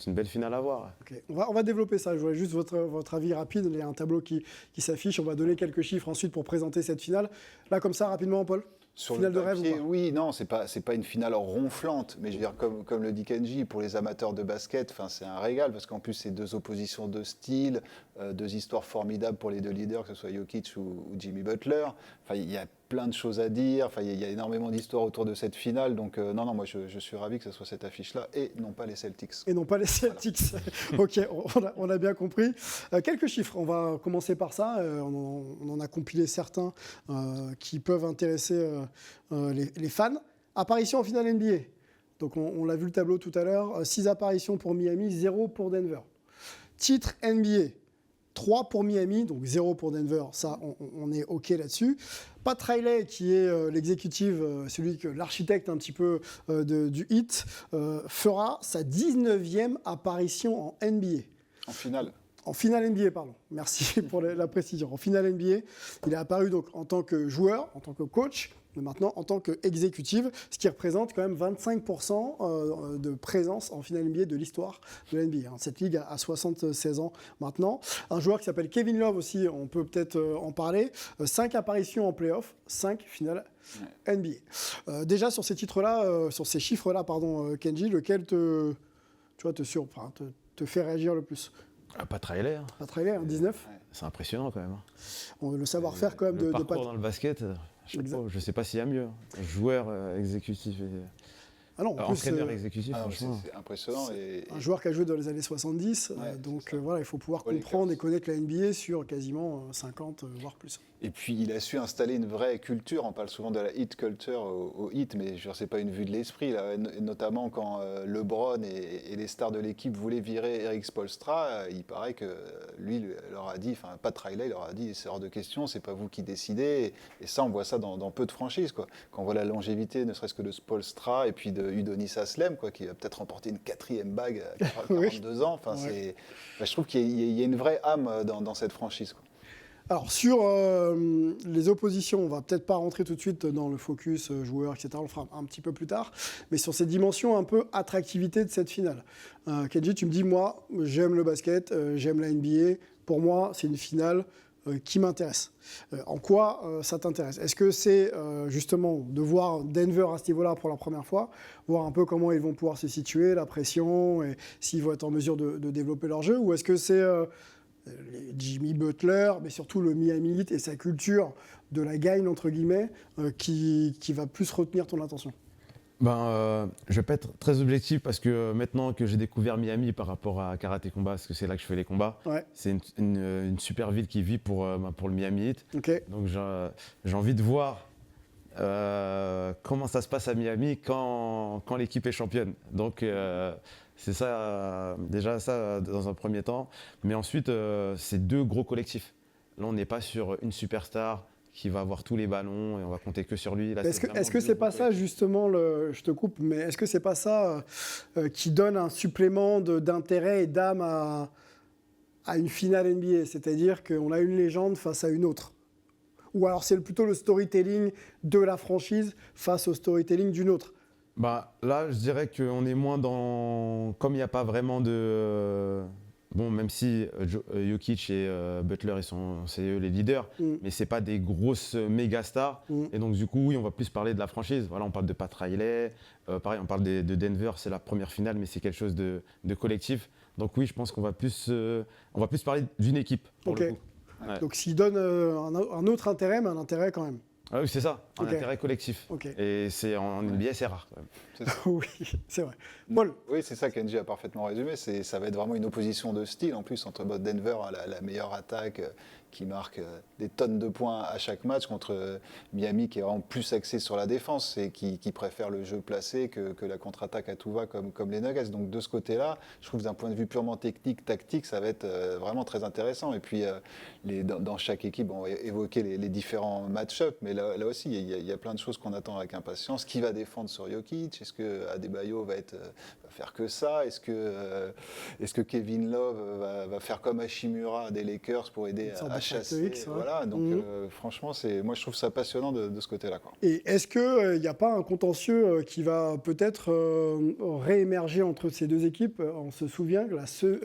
une belle finale à voir. Okay. On va développer ça. Je voudrais juste votre avis rapide. Il y a un tableau qui s'affiche. On va donner quelques chiffres ensuite pour présenter cette finale. Là, comme ça, rapidement, Paul. Sur finale le de rêve papier, ou pas? oui, non, c'est pas une finale ronflante, mais je veux dire, comme le dit Kenji, pour les amateurs de basket, c'est un régal, parce qu'en plus, c'est 2 oppositions de style, 2 histoires formidables pour les 2 leaders, que ce soit Jokic ou Jimmy Butler. Il y a plein de choses à dire, il y a énormément d'histoires autour de cette finale, donc non, moi je suis ravi que ce soit cette affiche-là, et non pas les Celtics. Et non pas les Celtics. Voilà. Ok, on a bien compris. Quelques chiffres, on va commencer par ça. On en a compilé certains qui peuvent intéresser les fans. Apparition en finale NBA. Donc on l'a vu le tableau tout à l'heure. 6 apparitions pour Miami, 0 pour Denver. Titre NBA. 3 pour Miami, donc 0 pour Denver, ça on est OK là-dessus. Pat Riley, qui est l'exécutif, l'architecte un petit peu du Heat, fera sa 19e apparition en NBA. En finale. En finale NBA, pardon. Merci pour la précision. En finale NBA, il est apparu donc en tant que joueur, en tant que coach, mais maintenant en tant qu'exécutif, ce qui représente quand même 25% de présence en finale NBA de l'histoire de la NBA. Cette ligue a 76 ans maintenant. Un joueur qui s'appelle Kevin Love aussi, on peut peut-être en parler. 5 apparitions en play-off, 5 finales NBA. Déjà sur ces titres-là, sur ces chiffres-là, Kenji, lequel te surprend, te fait réagir le plus? Pas Riley. Pat Riley, 19. Ouais. C'est impressionnant quand même. Le savoir-faire quand même de parcours dans le basket, je ne sais pas s'il y a mieux. Joueur exécutif et entraîneur exécutif, franchement. C'est impressionnant. Un joueur qui a joué dans les années 70, voilà, il faut pouvoir comprendre et connaître la NBA sur quasiment 50, voire plus. Et puis il a su installer une vraie culture. On parle souvent de la hit culture au hit, mais c'est pas une vue de l'esprit, là. Notamment quand LeBron et les stars de l'équipe voulaient virer Eric Spoelstra, il paraît que lui leur a dit, Pat Riley leur a dit, c'est hors de question, c'est pas vous qui décidez. Et ça, on voit ça dans peu de franchises, quoi. Quand on voit la longévité, ne serait-ce que de Spoelstra et puis de Udonis Haslem, qui va peut-être remporter une 4e bague à 42 ans. Je trouve qu'il y a une vraie âme dans cette franchise, quoi. Alors, sur les oppositions, on ne va peut-être pas rentrer tout de suite dans le focus joueur, etc. On le fera un petit peu plus tard. Mais sur ces dimensions un peu attractivité de cette finale. Kenji, tu me dis, moi, j'aime le basket, j'aime la NBA. Pour moi, c'est une finale qui m'intéresse. En quoi ça t'intéresse? Est-ce que c'est justement de voir Denver à ce niveau-là pour la première fois, voir un peu comment ils vont pouvoir se situer, la pression, et s'ils vont être en mesure de développer leur jeu, ou est-ce que c'est Jimmy Butler, mais surtout le Miami Heat et sa culture de la gagne, entre guillemets, qui va plus retenir ton attention? Je vais pas être très objectif parce que maintenant que j'ai découvert Miami par rapport à Karaté Combat, parce que c'est là que je fais les combats, Ouais. c'est une super ville qui vit pour le Miami Heat. Ok. Donc j'ai envie de voir comment ça se passe à Miami quand l'équipe est championne. Donc c'est ça, déjà ça dans un premier temps. Mais ensuite, c'est deux gros collectifs. Là, on n'est pas sur une superstar qui va avoir tous les ballons et on va compter que sur lui. Là, Est-ce que c'est pas ça justement, je te coupe, mais est-ce que c'est pas ça qui donne un supplément d'intérêt et d'âme à une finale NBA? C'est-à-dire qu'on a une légende face à une autre. Ou alors c'est plutôt le storytelling de la franchise face au storytelling d'une autre? Là, je dirais qu'on est moins dans... Comme il n'y a pas vraiment de... Bon, même si Jokic et Butler, c'est eux les leaders, mais ce n'est pas des grosses méga stars. Et donc, du coup, oui, on va plus parler de la franchise. Voilà, on parle de Pat Riley. Pareil, on parle de Denver, c'est la première finale, mais c'est quelque chose de collectif. Donc, oui, je pense qu'on va plus parler d'une équipe, pour le coup. Ouais. Donc, s'il donne un autre intérêt, mais un intérêt quand même. Ah oui, c'est ça, un intérêt collectif. Et c'est en NBA, c'est rare quand même. Oui, c'est vrai. Paul? Oui, c'est ça qu'Engie a parfaitement résumé. Ça va être vraiment une opposition de style en plus entre Denver, la meilleure attaque qui marque des tonnes de points à chaque match, contre Miami qui est vraiment plus axé sur la défense et qui préfère le jeu placé que la contre-attaque à tout va comme les Nuggets. Donc de ce côté-là, je trouve que d'un point de vue purement technique, tactique, ça va être vraiment très intéressant. Et puis dans chaque équipe, on va évoquer les différents match-ups, mais là aussi, il y a plein de choses qu'on attend avec impatience. Qui va défendre sur Jokic? Est-ce que Adebayo va faire que ça? Est-ce que Kevin Love va faire comme Hachimura des Lakers pour aider à chasser? Voilà, donc franchement, moi je trouve ça passionnant de ce côté-là, quoi. Et est-ce qu'il n'y a pas un contentieux qui va peut-être réémerger entre ces deux équipes? On se souvient que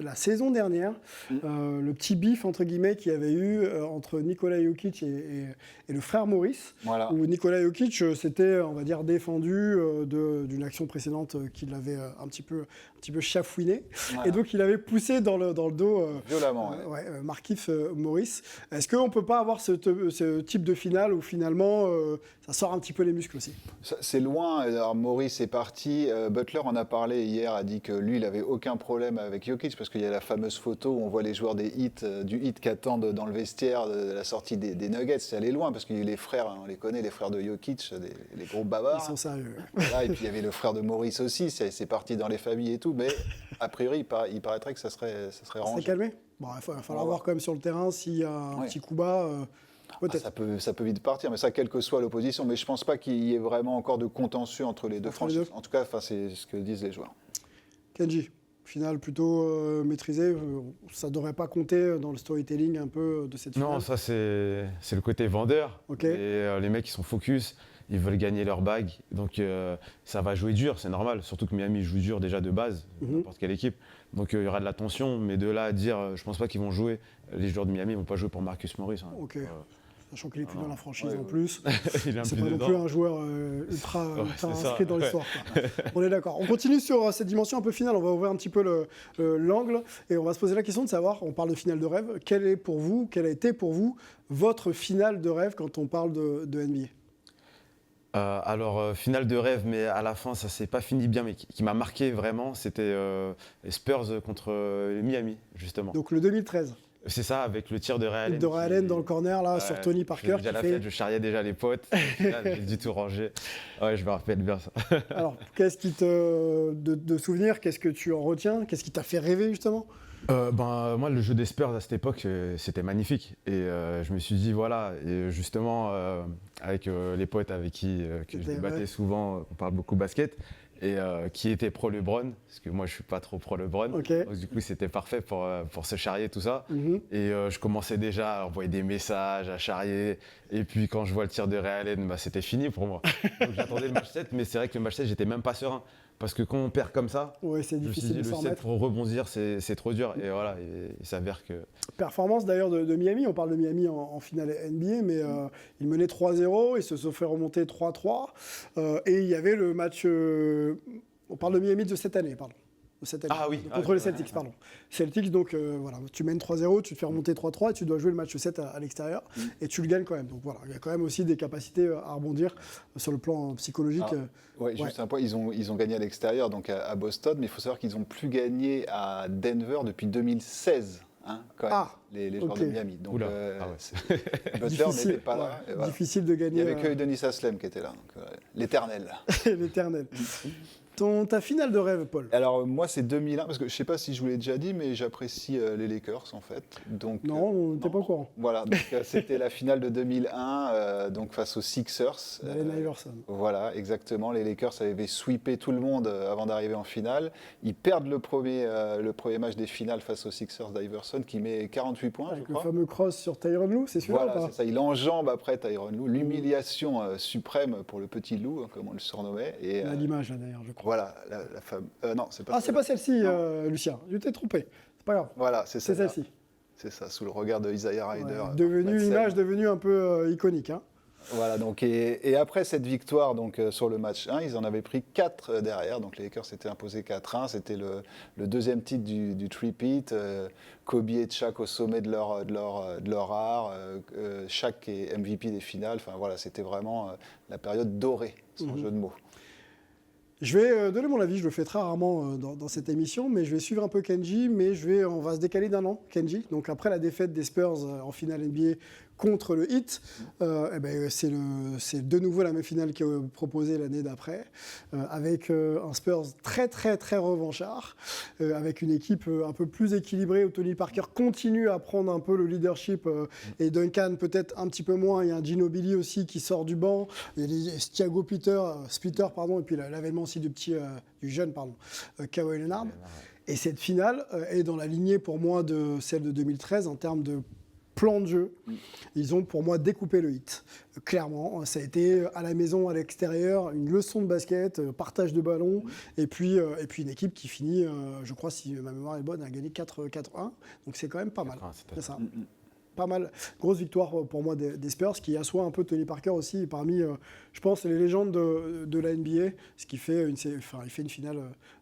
la saison dernière, le petit bif entre guillemets qu'il y avait eu entre Nikola Jokic et le frère Maurice, voilà. Où Nikola Jokic s'était, on va dire, défendu d'une action précédente qui l'avait un petit peu chafouiné. Voilà. Et donc il avait poussé dans le dos violemment, Markieff Morris. Est-ce qu'on ne peut pas avoir ce type de finale où finalement ça sort un petit peu les muscles aussi? C'est loin. Alors Morris est parti. Butler en a parlé hier, a dit que lui, il n'avait aucun problème avec Jokic parce qu'il y a la fameuse photo où on voit les joueurs du Heat qui attendent dans le vestiaire de la sortie des Nuggets. C'est allé loin parce qu'il y a les frères, on les connaît, les frères de Jokic, les gros bavards. Ils sont sérieux. Voilà, et puis il y avait le frère de Morris aussi. C'est parti dans les familles et tout. Mais a priori, il paraîtrait que ça serait rangé. C'est calmé. Bon, il va falloir voir quand même sur le terrain s'il y a un petit coup bas. Ça peut vite partir, mais ça, quelle que soit l'opposition. Mais je ne pense pas qu'il y ait vraiment encore de contentieux entre les deux franchises. En tout cas, c'est ce que disent les joueurs. Kenji, finale plutôt maîtrisée. Ça ne devrait pas compter dans le storytelling un peu de cette finale? Non, ça c'est le côté vendeur. Et les mecs, ils sont focus. Ils veulent gagner leur bague, donc ça va jouer dur, c'est normal. Surtout que Miami joue dur déjà de base, n'importe quelle équipe. Donc il y aura de la tension, mais de là à dire, je pense pas qu'ils vont jouer. Les joueurs de Miami vont pas jouer pour Marcus Morris. Ok. Sachant qu'il est plus dans la franchise en plus. Il est c'est pas non plus un joueur ultra inscrit dans l'histoire. On est d'accord. On continue sur cette dimension un peu finale. On va ouvrir un petit peu l'angle et on va se poser la question de savoir, on parle de finale de rêve, quelle a été pour vous votre finale de rêve quand on parle de NBA? Finale de rêve, mais à la fin, ça s'est pas fini bien, mais qui m'a marqué vraiment, c'était les Spurs contre Miami, justement. Donc le 2013. C'est ça, avec le tir de Ray Allen. De Ray Allen dans le corner, là, sur Tony Parker. Je charriais déjà les potes. Là, j'ai du tout rangé. Ouais, je me rappelle bien ça. Alors, qu'est-ce qui de souvenirs, qu'est-ce que tu en retiens? Qu'est-ce qui t'a fait rêver, justement? Moi, le jeu des Spurs à cette époque, c'était magnifique. Et je me suis dit, voilà, et justement, avec les potes avec qui je débattais souvent, on parle beaucoup basket, et qui était pro LeBron, parce que moi, je ne suis pas trop pro LeBron. Okay. Donc, du coup, c'était parfait pour se charrier, tout ça. Et je commençais déjà à envoyer des messages, à charrier. Et puis, quand je vois le tir de Ray Allen, c'était fini pour moi. Donc, j'attendais le match 7, mais c'est vrai que le match 7, j'étais même pas serein. Parce que quand on perd comme ça, Ouais, c'est je me suis difficile dit, de le s'en 7 remettre. pour rebondir, c'est trop dur. Et voilà, il s'avère que. Performance d'ailleurs de Miami, on parle de Miami en finale NBA, mais ils menaient 3-0, ils se sont fait remonter 3-3, et il y avait le match, on parle de Miami de cette année, pardon. De cette année, Ah oui, contre les Celtics, pardon. Celtics, donc voilà, tu mènes 3-0, tu te fais remonter 3-3, et tu dois jouer le match 7 à l'extérieur, et tu le gagnes quand même. Donc voilà, il y a quand même aussi des capacités à rebondir sur le plan psychologique. Ouais, juste un point, ils ont gagné à l'extérieur, donc à Boston, mais il faut savoir qu'ils n'ont plus gagné à Denver depuis 2016. Hein, quand même, les joueurs de Miami. Donc, Oula, Butler n'était pas là. Et voilà. Difficile de gagner. Il n'y avait que Denis Aslem qui était là, donc, l'éternel. L'éternel. Ta finale de rêve, Paul? Alors moi c'est 2001, parce que je ne sais pas si je vous l'ai déjà dit, mais j'apprécie les Lakers en fait. Donc, non, on n'était pas au courant. Voilà, donc c'était la finale de 2001, donc face aux Sixers. Allen Iverson. Voilà, exactement. Les Lakers avaient sweepé tout le monde avant d'arriver en finale. Ils perdent le premier match des finales face aux Sixers d'Iverson, qui met 48 points, Avec je crois. le fameux cross sur Tyronn Lue, c'est celui-là Voilà, ou pas? c'est ça. Il enjambe après Tyronn Lue. L'humiliation suprême pour le petit loup, hein, comme on le surnommait. Et, On a l'image là d'ailleurs, je crois. voilà, la femme. Non, c'est pas. Ah, c'est pas celle-ci, Lucien. Je t'ai trompé. C'est pas grave. Voilà, c'est C'est celle-là. celle-ci. C'est ça, sous le regard de Isaiah Ryder. Ouais, une image devenue un peu iconique. Hein. Voilà, donc, et après cette victoire donc, sur le match 1, ils en avaient pris 4 derrière. Donc les Lakers s'étaient imposés 4-1. C'était le deuxième titre du three-peat. Kobe et Shaq au sommet de leur art. Shaq est MVP des finales. Enfin voilà, c'était vraiment la période dorée, sans jeu de mots. Je vais donner mon avis, je le fais très rarement dans cette émission, mais je vais suivre un peu Kenji, mais on va se décaler d'un an, Kenji. Donc après la défaite des Spurs en finale NBA contre le Heat, c'est de nouveau la même finale qui est proposée l'année d'après, avec un Spurs très très très revanchard, avec une équipe un peu plus équilibrée où Tony Parker continue à prendre un peu le leadership, et Duncan peut-être un petit peu moins. Il y a un Ginobili aussi qui sort du banc, il y a Thiago Splitter, et puis l'avènement aussi du jeune Kawhi Leonard. Et cette finale est dans la lignée pour moi de celle de 2013 en termes de plan de jeu. Ils ont pour moi découpé le Heat. Clairement, ça a été à la maison, à l'extérieur, une leçon de basket, partage de ballon, et puis une équipe qui finit, je crois, si ma mémoire est bonne, a gagné 4-1. Donc c'est quand même pas mal. C'est ça. Pas mal. Grosse victoire pour moi des Spurs, qui assoit un peu Tony Parker aussi parmi, je pense, les légendes de la NBA, ce qui fait il fait une finale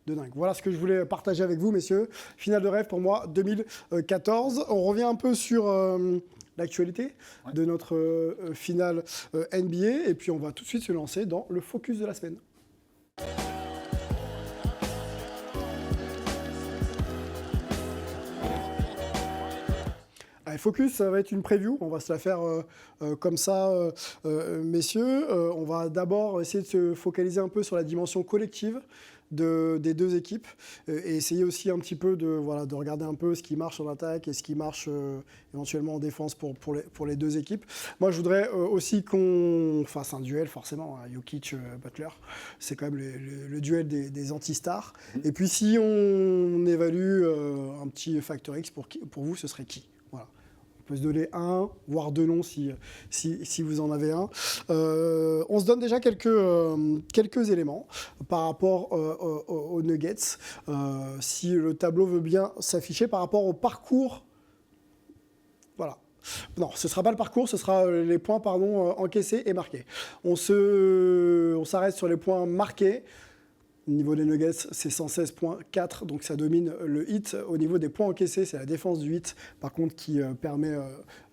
de dingue. Voilà ce que je voulais partager avec vous, messieurs. Finale de rêve pour moi, 2014. On revient un peu sur l'actualité de notre finale NBA, et puis on va tout de suite se lancer dans le focus de la semaine. Allez, focus, ça va être une preview. On va se la faire comme ça, messieurs. On va d'abord essayer de se focaliser un peu sur la dimension collective des deux équipes, et essayer aussi un petit peu de regarder un peu ce qui marche en attaque et ce qui marche éventuellement en défense pour les deux équipes. Moi, je voudrais aussi qu'on fasse un duel, forcément, hein, Jokic-Butler. C'est quand même le duel des anti-stars. Et puis, si on évalue un petit facteur X, pour vous, ce serait qui? Voilà. On peut se donner un, voire deux noms si vous en avez un. On se donne déjà quelques éléments par rapport aux Nuggets, si le tableau veut bien s'afficher par rapport au parcours. Voilà. Non, ce ne sera pas le parcours, ce sera les points encaissés et marqués. On s'arrête sur les points marqués. Au niveau des Nuggets, c'est 116,4, donc ça domine le Heat. Au niveau des points encaissés, c'est la défense du Heat, par contre, qui permet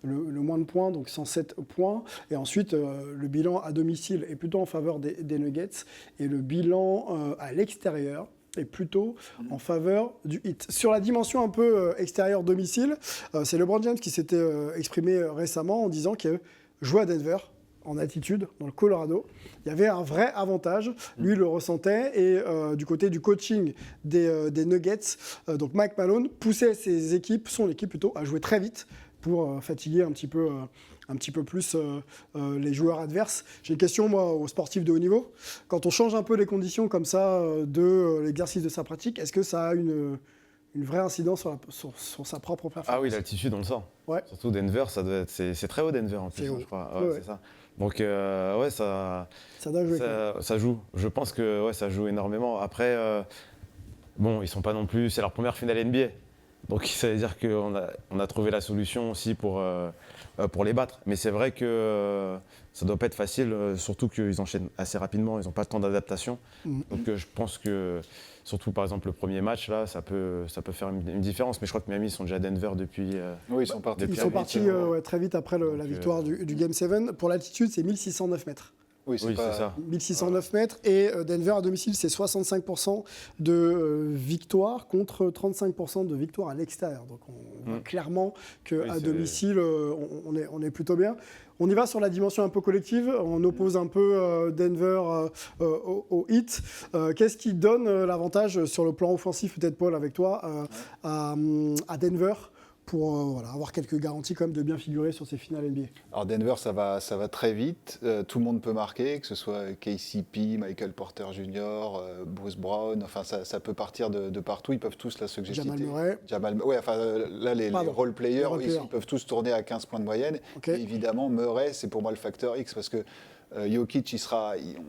le moins de points, donc 107 points. Et ensuite, le bilan à domicile est plutôt en faveur des Nuggets, et le bilan à l'extérieur est plutôt en faveur du Heat. Sur la dimension un peu extérieur-domicile, c'est LeBron James qui s'était exprimé récemment en disant que jouer à Denver, en altitude, dans le Colorado, il y avait un vrai avantage. Lui, il le ressentait. Et du côté du coaching des Nuggets, donc Mike Malone poussait son équipe plutôt, à jouer très vite pour fatiguer un petit peu plus les joueurs adverses. J'ai une question, moi, aux sportifs de haut niveau. Quand on change un peu les conditions comme ça de l'exercice de sa pratique, est-ce que ça a une une vraie incidence sur sa propre performance. Ah oui, l'altitude, on le sent. Ouais. Surtout Denver, c'est très haut Denver en plus, C'est haut. je crois. Ouais. C'est ça. Donc ouais, ça doit jouer. Ça joue. Je pense que ouais, ça joue énormément. Après, bon, ils sont pas non plus. C'est leur première finale NBA. Donc ça veut dire qu'on a trouvé la solution aussi pour les battre. Mais c'est vrai que ça doit pas être facile, surtout qu'ils enchaînent assez rapidement. Ils n'ont pas de temps d'adaptation. Donc je pense que, surtout par exemple le premier match, là, ça peut faire une différence. Mais je crois que Miami, ils sont déjà à Denver depuis. Oui, ils sont partis. Ils sont partis très vite après la victoire du Game 7. Pour l'altitude, c'est 1609 mètres. Oui, c'est ça. 1609 mètres. Et Denver à domicile, c'est 65% de victoire contre 35% de victoire à l'extérieur. Donc on voit clairement qu'à domicile, on est plutôt bien. On y va sur la dimension un peu collective. On oppose un peu Denver au Heat. Qu'est-ce qui donne l'avantage sur le plan offensif, peut-être Paul, avec toi, à Denver pour avoir quelques garanties quand même de bien figurer sur ces finales NBA? Alors Denver, ça va très vite. Tout le monde peut marquer, que ce soit KCP, Michael Porter Jr., Bruce Brown. Enfin, ça peut partir de partout. Ils peuvent tous, là, ceux que j'ai cités. Jamal Murray. Ouais, enfin, là, les role-players, ils peuvent tous tourner à 15 points de moyenne. Okay. Et évidemment, Murray, c'est pour moi le facteur X, parce que Jokic,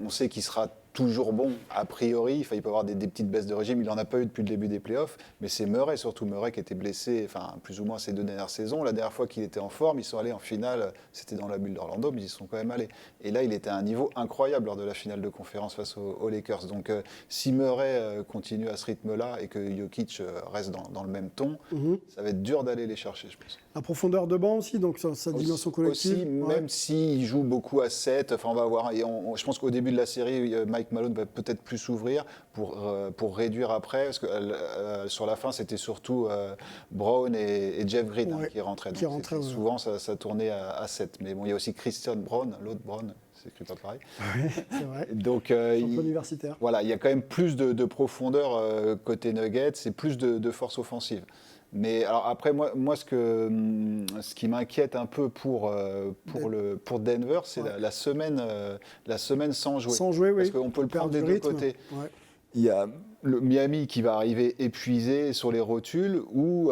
on sait qu'il sera toujours bon, a priori. Enfin, il peut avoir des petites baisses de régime. Il n'en a pas eu depuis le début des playoffs. Mais c'est Murray, surtout Murray, qui était blessé, enfin, plus ou moins ces 2 dernières saisons. La dernière fois qu'il était en forme, ils sont allés en finale. C'était dans la bulle d'Orlando, mais ils y sont quand même allés. Et là, il était à un niveau incroyable lors de la finale de conférence face aux Lakers. Donc, si Murray continue à ce rythme-là et que Jokic reste dans le même ton, ça va être dur d'aller les chercher, je pense. La profondeur de banc aussi, donc sa dimension collective. Aussi, même s'il joue beaucoup à 7, enfin, on va voir. Et je pense qu'au début de la série, Mike Malone va peut-être plus s'ouvrir pour réduire après, parce que sur la fin, c'était surtout Brown et Jeff Green qui rentraient. Donc souvent, ça tournait à 7. Mais bon, il y a aussi Christian Brown, l'autre Brown, c'est écrit pas pareil. Oui, c'est vrai. Donc, universitaire. Voilà, il y a quand même plus de profondeur côté Nuggets et plus de force offensive. Mais alors après, moi ce qui m'inquiète un peu pour Denver, c'est la semaine sans jouer. Sans jouer, oui. Parce qu'on peut le prendre des deux côtés. Ouais. Il y a le Miami qui va arriver épuisé sur les rotules ou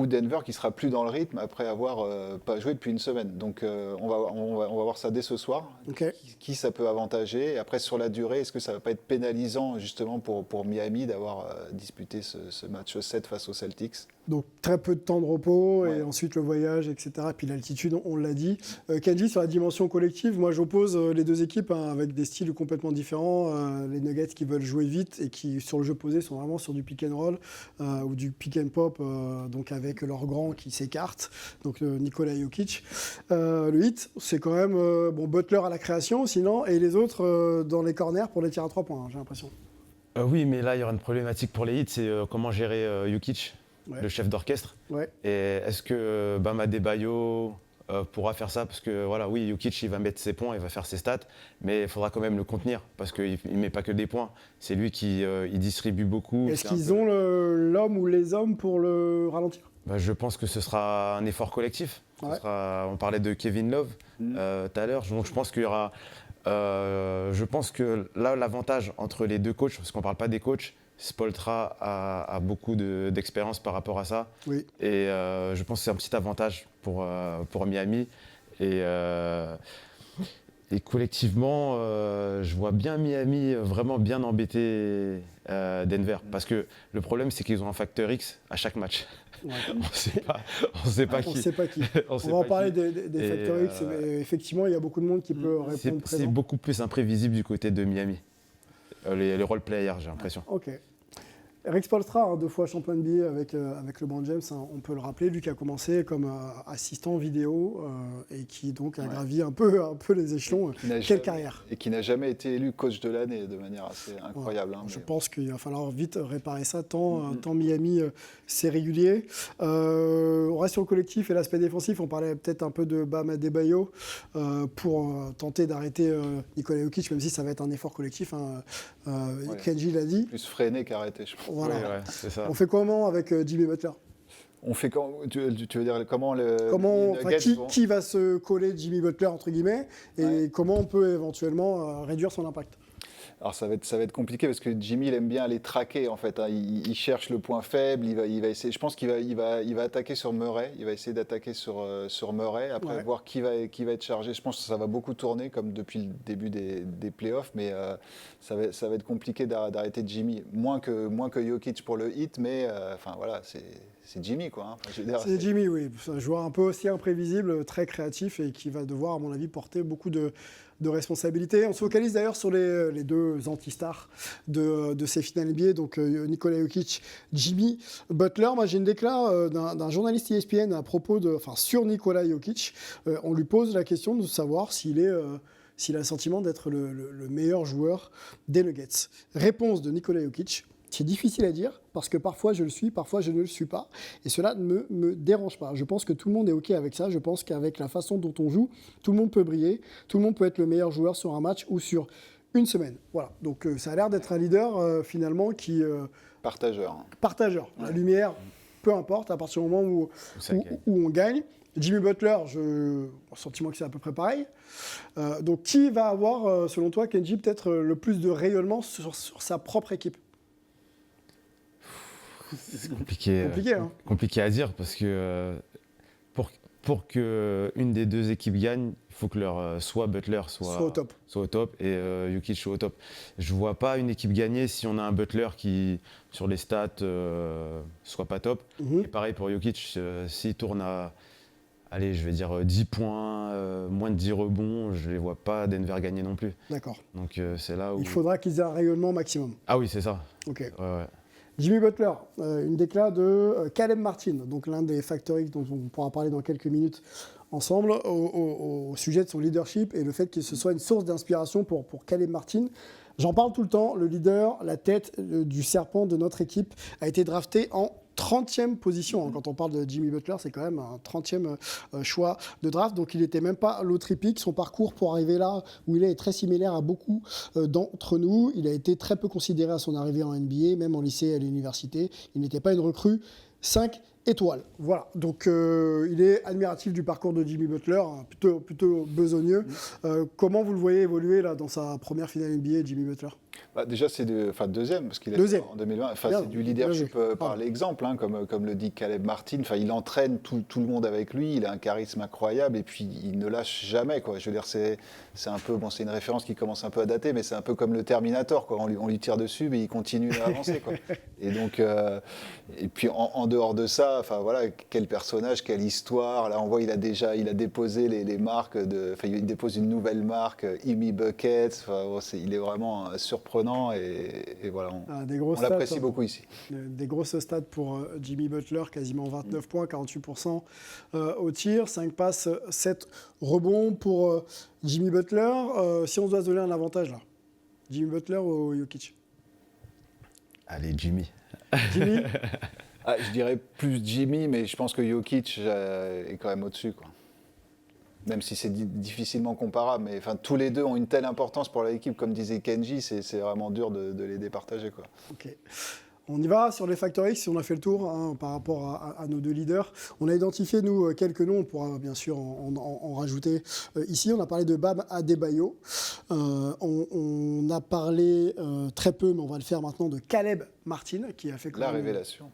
Denver qui sera plus dans le rythme après avoir pas joué depuis une semaine. Donc on va voir ça dès ce soir. Okay. Qui ça peut avantager. Et après sur la durée, est-ce que ça va pas être pénalisant justement pour Miami d'avoir disputé ce match 7 face aux Celtics? Donc très peu de temps de repos et ensuite le voyage, etc. Et puis l'altitude, on l'a dit. Kenji, sur la dimension collective, moi j'oppose les deux équipes avec des styles complètement différents. Les Nuggets qui veulent jouer vite et qui sur le jeu posé sont vraiment sur du pick and roll ou du pick and pop, donc avec leurs grands qui s'écartent, donc Nikola Jokic. Le Heat, c'est quand même Butler à la création sinon, et les autres dans les corners pour les tirs à 3 points, j'ai l'impression. Oui, mais là il y aura une problématique pour les Heat, c'est comment gérer Jokic. Ouais. Le chef d'orchestre. Ouais. Et est-ce que Bam Adebayo pourra faire ça? Parce que voilà, oui, Jokic, il va mettre ses points, il va faire ses stats, mais il faudra quand même le contenir parce qu'il ne met pas que des points. C'est lui qui il distribue beaucoup. Est-ce qu'ils ont l'homme ou les hommes pour le ralentir? Je pense que ce sera un effort collectif. Ouais. On parlait de Kevin Love tout à l'heure, donc je pense qu'il y aura. Je pense que là, l'avantage entre les deux coachs, parce qu'on ne parle pas des coachs, Spoelstra a beaucoup d'expérience par rapport à ça. Oui. Et je pense que c'est un petit avantage pour Miami. Et collectivement, je vois bien Miami vraiment bien embêter Denver. Parce que le problème, c'est qu'ils ont un facteur X à chaque match. Ouais. On ne sait pas qui. On ne sait pas qui. On va en parler des facteurs X. Effectivement, il y a beaucoup de monde qui peut répondre présent. C'est beaucoup plus imprévisible du côté de Miami. Les role-players, j'ai l'impression. Ok. Eric Spoelstra, 2 fois champion NBA avec LeBron James, on peut le rappeler, lui qui a commencé comme assistant vidéo et qui donc a gravi un peu les échelons. Quelle carrière! Et qui n'a jamais été élu coach de l'année de manière assez incroyable. Ouais. Je pense qu'il va falloir vite réparer ça, tant Miami c'est régulier. On reste sur le collectif et l'aspect défensif, on parlait peut-être un peu de Bam Adebayo pour tenter d'arrêter Nikola Jokic, même si ça va être un effort collectif. Kenji l'a dit. Plus freiné qu'arrêté, je pense. Voilà. Oui, c'est ça. On fait comment avec Jimmy Butler? On fait tu veux dire comment qui va se coller Jimmy Butler entre guillemets et comment on peut éventuellement réduire son impact? Alors ça va être compliqué parce que Jimmy il aime bien aller traquer en fait. Hein. Il cherche le point faible, il va essayer. Je pense qu'il va attaquer sur Murray. Il va essayer d'attaquer sur Murray. Après voir qui va être chargé. Je pense que ça va beaucoup tourner comme depuis le début des playoffs, mais ça va être compliqué d'arrêter Jimmy. Moins que Jokic pour le hit, mais enfin voilà, c'est Jimmy quoi. Hein. Enfin, je veux dire, C'est Jimmy, oui. C'est un joueur un peu aussi imprévisible, très créatif et qui va devoir, à mon avis, porter beaucoup de responsabilités. On se focalise d'ailleurs sur les deux anti-stars de ces finales NBA, donc Nikola Jokic, Jimmy Butler. Moi, j'ai une déclaration d'un journaliste ESPN à propos sur Nikola Jokic. On lui pose la question de savoir s'il a le sentiment d'être le meilleur joueur des Nuggets. Réponse de Nikola Jokic. C'est difficile à dire parce que parfois je le suis, parfois je ne le suis pas. Et cela ne me dérange pas. Je pense que tout le monde est OK avec ça. Je pense qu'avec la façon dont on joue, tout le monde peut briller. Tout le monde peut être le meilleur joueur sur un match ou sur une semaine. Voilà. Donc ça a l'air d'être un leader finalement qui... partageur. Partageur. Ouais. La lumière, peu importe, à partir du moment où on gagne. Jimmy Butler, j'ai le sentiment que c'est à peu près pareil. Donc qui va avoir, selon toi, Kenji, peut-être le plus de rayonnement sur sa propre équipe ? C'est compliqué à dire parce que pour que une des deux équipes gagne, il faut que soit Butler soit au top et Jokic soit au top. Je vois pas une équipe gagner si on a un Butler qui sur les stats soit pas top. Et pareil pour Jokic, s'il tourne à allez, je vais dire 10 points, moins de 10 rebonds, je les vois pas Denver gagner non plus. D'accord. Donc c'est là où il faudra qu'ils aient un rayonnement maximum. Ah oui, c'est ça. OK. Ouais. Jimmy Butler, une déclaration de Caleb Martin, donc l'un des Factor X dont on pourra parler dans quelques minutes ensemble, au sujet de son leadership et le fait que ce soit une source d'inspiration pour Caleb Martin. J'en parle tout le temps, le leader, la tête du serpent de notre équipe a été drafté en 30e position. Quand on parle de Jimmy Butler, c'est quand même un 30e choix de draft. Donc il n'était même pas l'autre pick. Son parcours pour arriver là où il est très similaire à beaucoup d'entre nous. Il a été très peu considéré à son arrivée en NBA, même en lycée et à l'université. Il n'était pas une recrue 5 étoiles. Voilà. Donc il est admiratif du parcours de Jimmy Butler, hein, plutôt besogneux. Comment vous le voyez évoluer là, dans sa première finale NBA, Jimmy Butler ? Déjà, c'est deuxième, parce qu'il est en 2020. C'est du leadership par l'exemple, hein, comme le dit Caleb Martin. Il entraîne tout le monde avec lui, il a un charisme incroyable, et puis il ne lâche jamais, quoi. Je veux dire, c'est un peu, c'est une référence qui commence un peu à dater, mais c'est un peu comme le Terminator, quoi. On lui tire dessus, mais il continue à avancer, quoi. Et donc, et puis en dehors de ça, voilà, quel personnage, quelle histoire. Là, on voit, il a déposé les marques il dépose une nouvelle marque, Imi Buckets. Il est vraiment surprenant et voilà, on l'apprécie beaucoup ici. Des grosses stats pour Jimmy Butler, quasiment 29 points, 48% au tir, 5 passes, 7 rebonds pour Jimmy Butler. Si on doit se donner un avantage là, Jimmy Butler ou Jokic ? Allez, Jimmy. Jimmy ? Je dirais plus Jimmy, mais je pense que Jokic est quand même au-dessus, quoi. Même si c'est difficilement comparable, mais tous les deux ont une telle importance pour l'équipe, comme disait Kenji, c'est vraiment dur de les départager, quoi. Ok. On y va sur les Factor X, si on a fait le tour hein, par rapport à nos deux leaders. On a identifié, nous, quelques noms, on pourra bien sûr en rajouter ici. On a parlé de Bam Adebayo. On a parlé très peu, mais on va le faire maintenant, de Caleb Martin, qui a fait la révélation,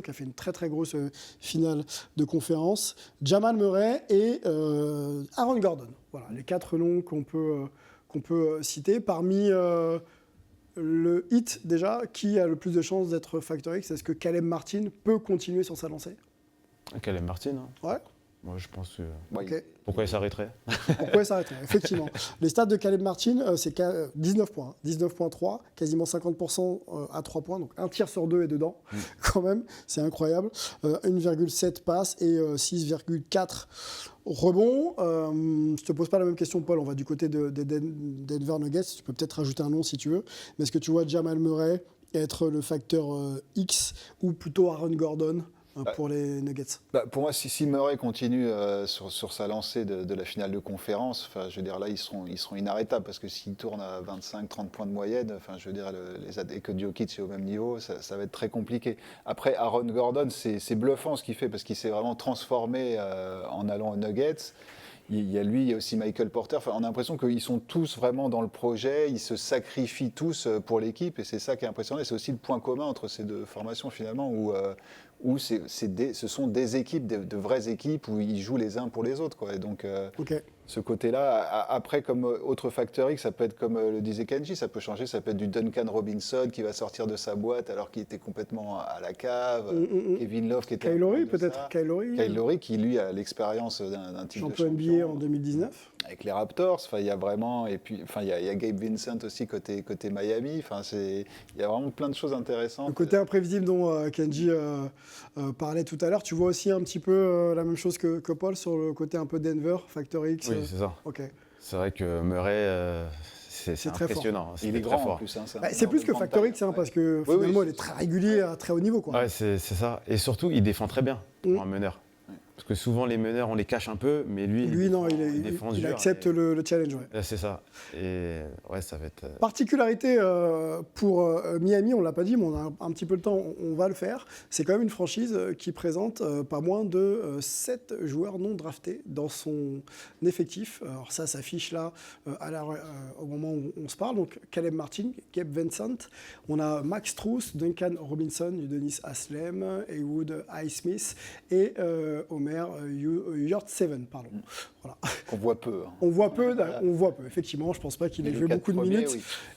qui a fait une très très grosse finale de conférence. Jamal Murray et Aaron Gordon. Voilà, les 4 noms qu'on peut citer. Parmi le hit, déjà, qui a le plus de chances d'être Factor X ? Est-ce que Caleb Martin peut continuer sur sa lancée ? Caleb Martin, hein. Ouais. Moi, je pense que... Okay. Pourquoi il s'arrêterait ? Pourquoi il s'arrêterait ? Effectivement. Les stats de Caleb Martin, c'est 19 points. 19,3, quasiment 50% à 3 points. Donc un tir sur 2 est dedans, quand même. C'est incroyable. 1,7 passes et 6,4 rebonds. Je ne te pose pas la même question, Paul. On va du côté des Denver Nuggets. Tu peux peut-être rajouter un nom si tu veux. Mais est-ce que tu vois Jamal Murray être le facteur X ou plutôt Aaron Gordon pour les Nuggets? Pour moi, si Murray continue sur sa lancée de la finale de conférence, je veux dire, là, ils seront inarrêtables parce que s'ils tournent à 25-30 points de moyenne, je veux dire, et que Jokic est au même niveau, ça va être très compliqué. Après, Aaron Gordon, c'est bluffant ce qu'il fait parce qu'il s'est vraiment transformé en allant aux Nuggets. Il y a lui, il y a aussi Michael Porter. Enfin, on a l'impression qu'ils sont tous vraiment dans le projet, ils se sacrifient tous pour l'équipe, et c'est ça qui est impressionnant. Et c'est aussi le point commun entre ces deux formations finalement, où ce sont des équipes, de vraies équipes, où ils jouent les uns pour les autres, quoi. Et donc, ce côté-là, après, comme autre facteur X, ça peut être comme le disait Kenji, ça peut changer, ça peut être du Duncan Robinson qui va sortir de sa boîte alors qu'il était complètement à la cave, Kevin Love qui était... Kyle Lowry peut-être, Kyle Lowry qui lui a l'expérience d'un titre de champion NBA en 2019. Avec les Raptors, enfin, il y a vraiment, et puis enfin, il y a Gabe Vincent aussi côté Miami, enfin, il y a vraiment plein de choses intéressantes. Le côté imprévisible dont Kenji parlait tout à l'heure, tu vois aussi un petit peu la même chose que Paul sur le côté un peu Denver, Factor X. Oui, c'est ça. Ok. C'est vrai que Murray, c'est très impressionnant. Il est très grand fort. en plus. Hein, C'est plus que Factor X, parce que finalement, il est très régulier à très haut niveau, quoi. Ouais, c'est ça. Et surtout, il défend très bien pour un meneur. Parce que souvent, les meneurs, on les cache un peu, mais lui non, il accepte le challenge. Ouais. C'est ça. Et ouais, ça va être... Particularité pour Miami, on ne l'a pas dit, mais on a un petit peu le temps, on va le faire. C'est quand même une franchise qui présente pas moins de 7 joueurs non draftés dans son effectif. Alors ça s'affiche là au moment où on se parle. Donc Caleb Martin, Gabe Vincent, on a Max Strus, Duncan Robinson, Udonis Haslem, Haywood Highsmith et Omer Yurtseven, pardon. Voilà. On voit peu. Hein. On voit peu, effectivement. Je ne pense pas qu'il ait joué beaucoup de minutes.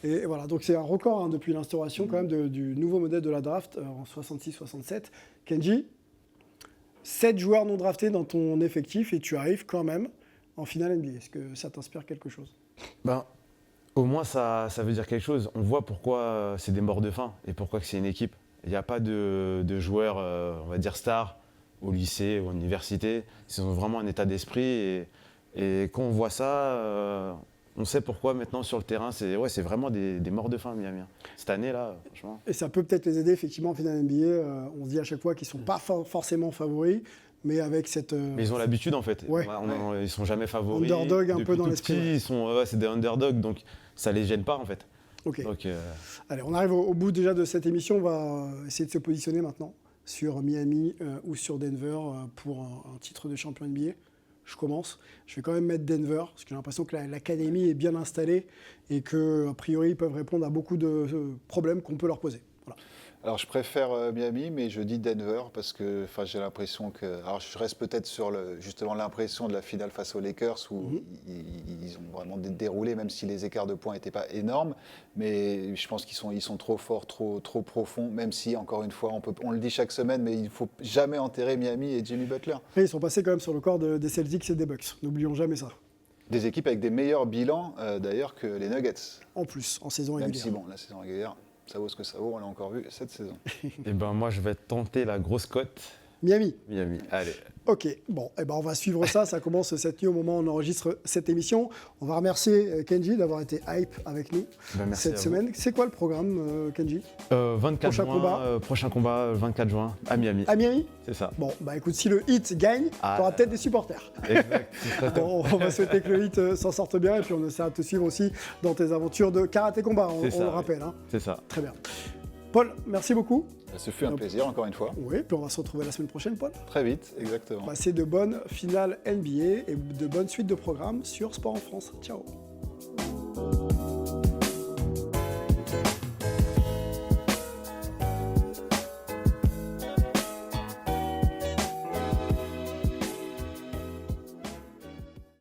Oui. Et voilà, donc c'est un record depuis l'instauration quand même du nouveau modèle de la draft en 66-67. Kenji, 7 joueurs non draftés dans ton effectif et tu arrives quand même en finale NBA. Est-ce que ça t'inspire quelque chose ? Au moins, ça veut dire quelque chose. On voit pourquoi c'est des morts de faim et pourquoi que c'est une équipe. Il n'y a pas de joueurs, on va dire, stars au lycée, ou à l'université. Ils ont vraiment un état d'esprit. Et quand on voit ça, on sait pourquoi maintenant sur le terrain, c'est vraiment des morts de faim, Miami. Cette année-là, franchement. Et ça peut peut-être les aider effectivement en finale NBA. On se dit à chaque fois qu'ils ne sont pas forcément favoris, mais avec cette... Mais ils ont l'habitude en fait. Ouais. Ils ne sont jamais favoris. Underdog un peu dans l'esprit. C'est des underdogs, donc ça ne les gêne pas en fait. Ok. Donc, allez, on arrive au bout déjà de cette émission. On va essayer de se positionner maintenant sur Miami ou sur Denver pour un titre de champion NBA. Je commence. Je vais quand même mettre Denver, parce que j'ai l'impression que l'académie est bien installée et qu'a priori, ils peuvent répondre à beaucoup de problèmes qu'on peut leur poser. Voilà. Alors, je préfère Miami, mais je dis Denver parce que j'ai l'impression que... Alors, je reste peut-être sur justement l'impression de la finale face aux Lakers où ils ont vraiment déroulé, même si les écarts de points n'étaient pas énormes. Mais je pense qu'ils sont trop forts, trop profonds, même si, encore une fois, on le dit chaque semaine, mais il ne faut jamais enterrer Miami et Jimmy Butler. Et ils sont passés quand même sur le corps des Celtics et des Bucks. N'oublions jamais ça. Des équipes avec des meilleurs bilans, d'ailleurs, que les Nuggets. En plus, en saison régulière. Même si, la saison régulière... Ça vaut ce que ça vaut, on l'a encore vu cette saison. Et moi, je vais tenter la grosse cote. Miami, allez. Ok, bon, on va suivre ça. Ça commence cette nuit au moment où on enregistre cette émission. On va remercier Kenji d'avoir été hype avec nous cette semaine. C'est quoi le programme, Kenji ? 24 prochain combat, 24 juin, à Miami. À Miami ? C'est ça. Bon, écoute, si le Heat gagne, tu auras peut-être des supporters. Exact. On va souhaiter que le Heat s'en sorte bien et puis on essaiera de te suivre aussi dans tes aventures de karaté combat, on le rappelle. Hein. C'est ça. Très bien. Paul, merci beaucoup. Ce fut un plaisir, encore une fois. Oui, puis on va se retrouver la semaine prochaine, Paul. Très vite, exactement. C'est de bonnes finales NBA et de bonnes suites de programmes sur Sport en France. Ciao.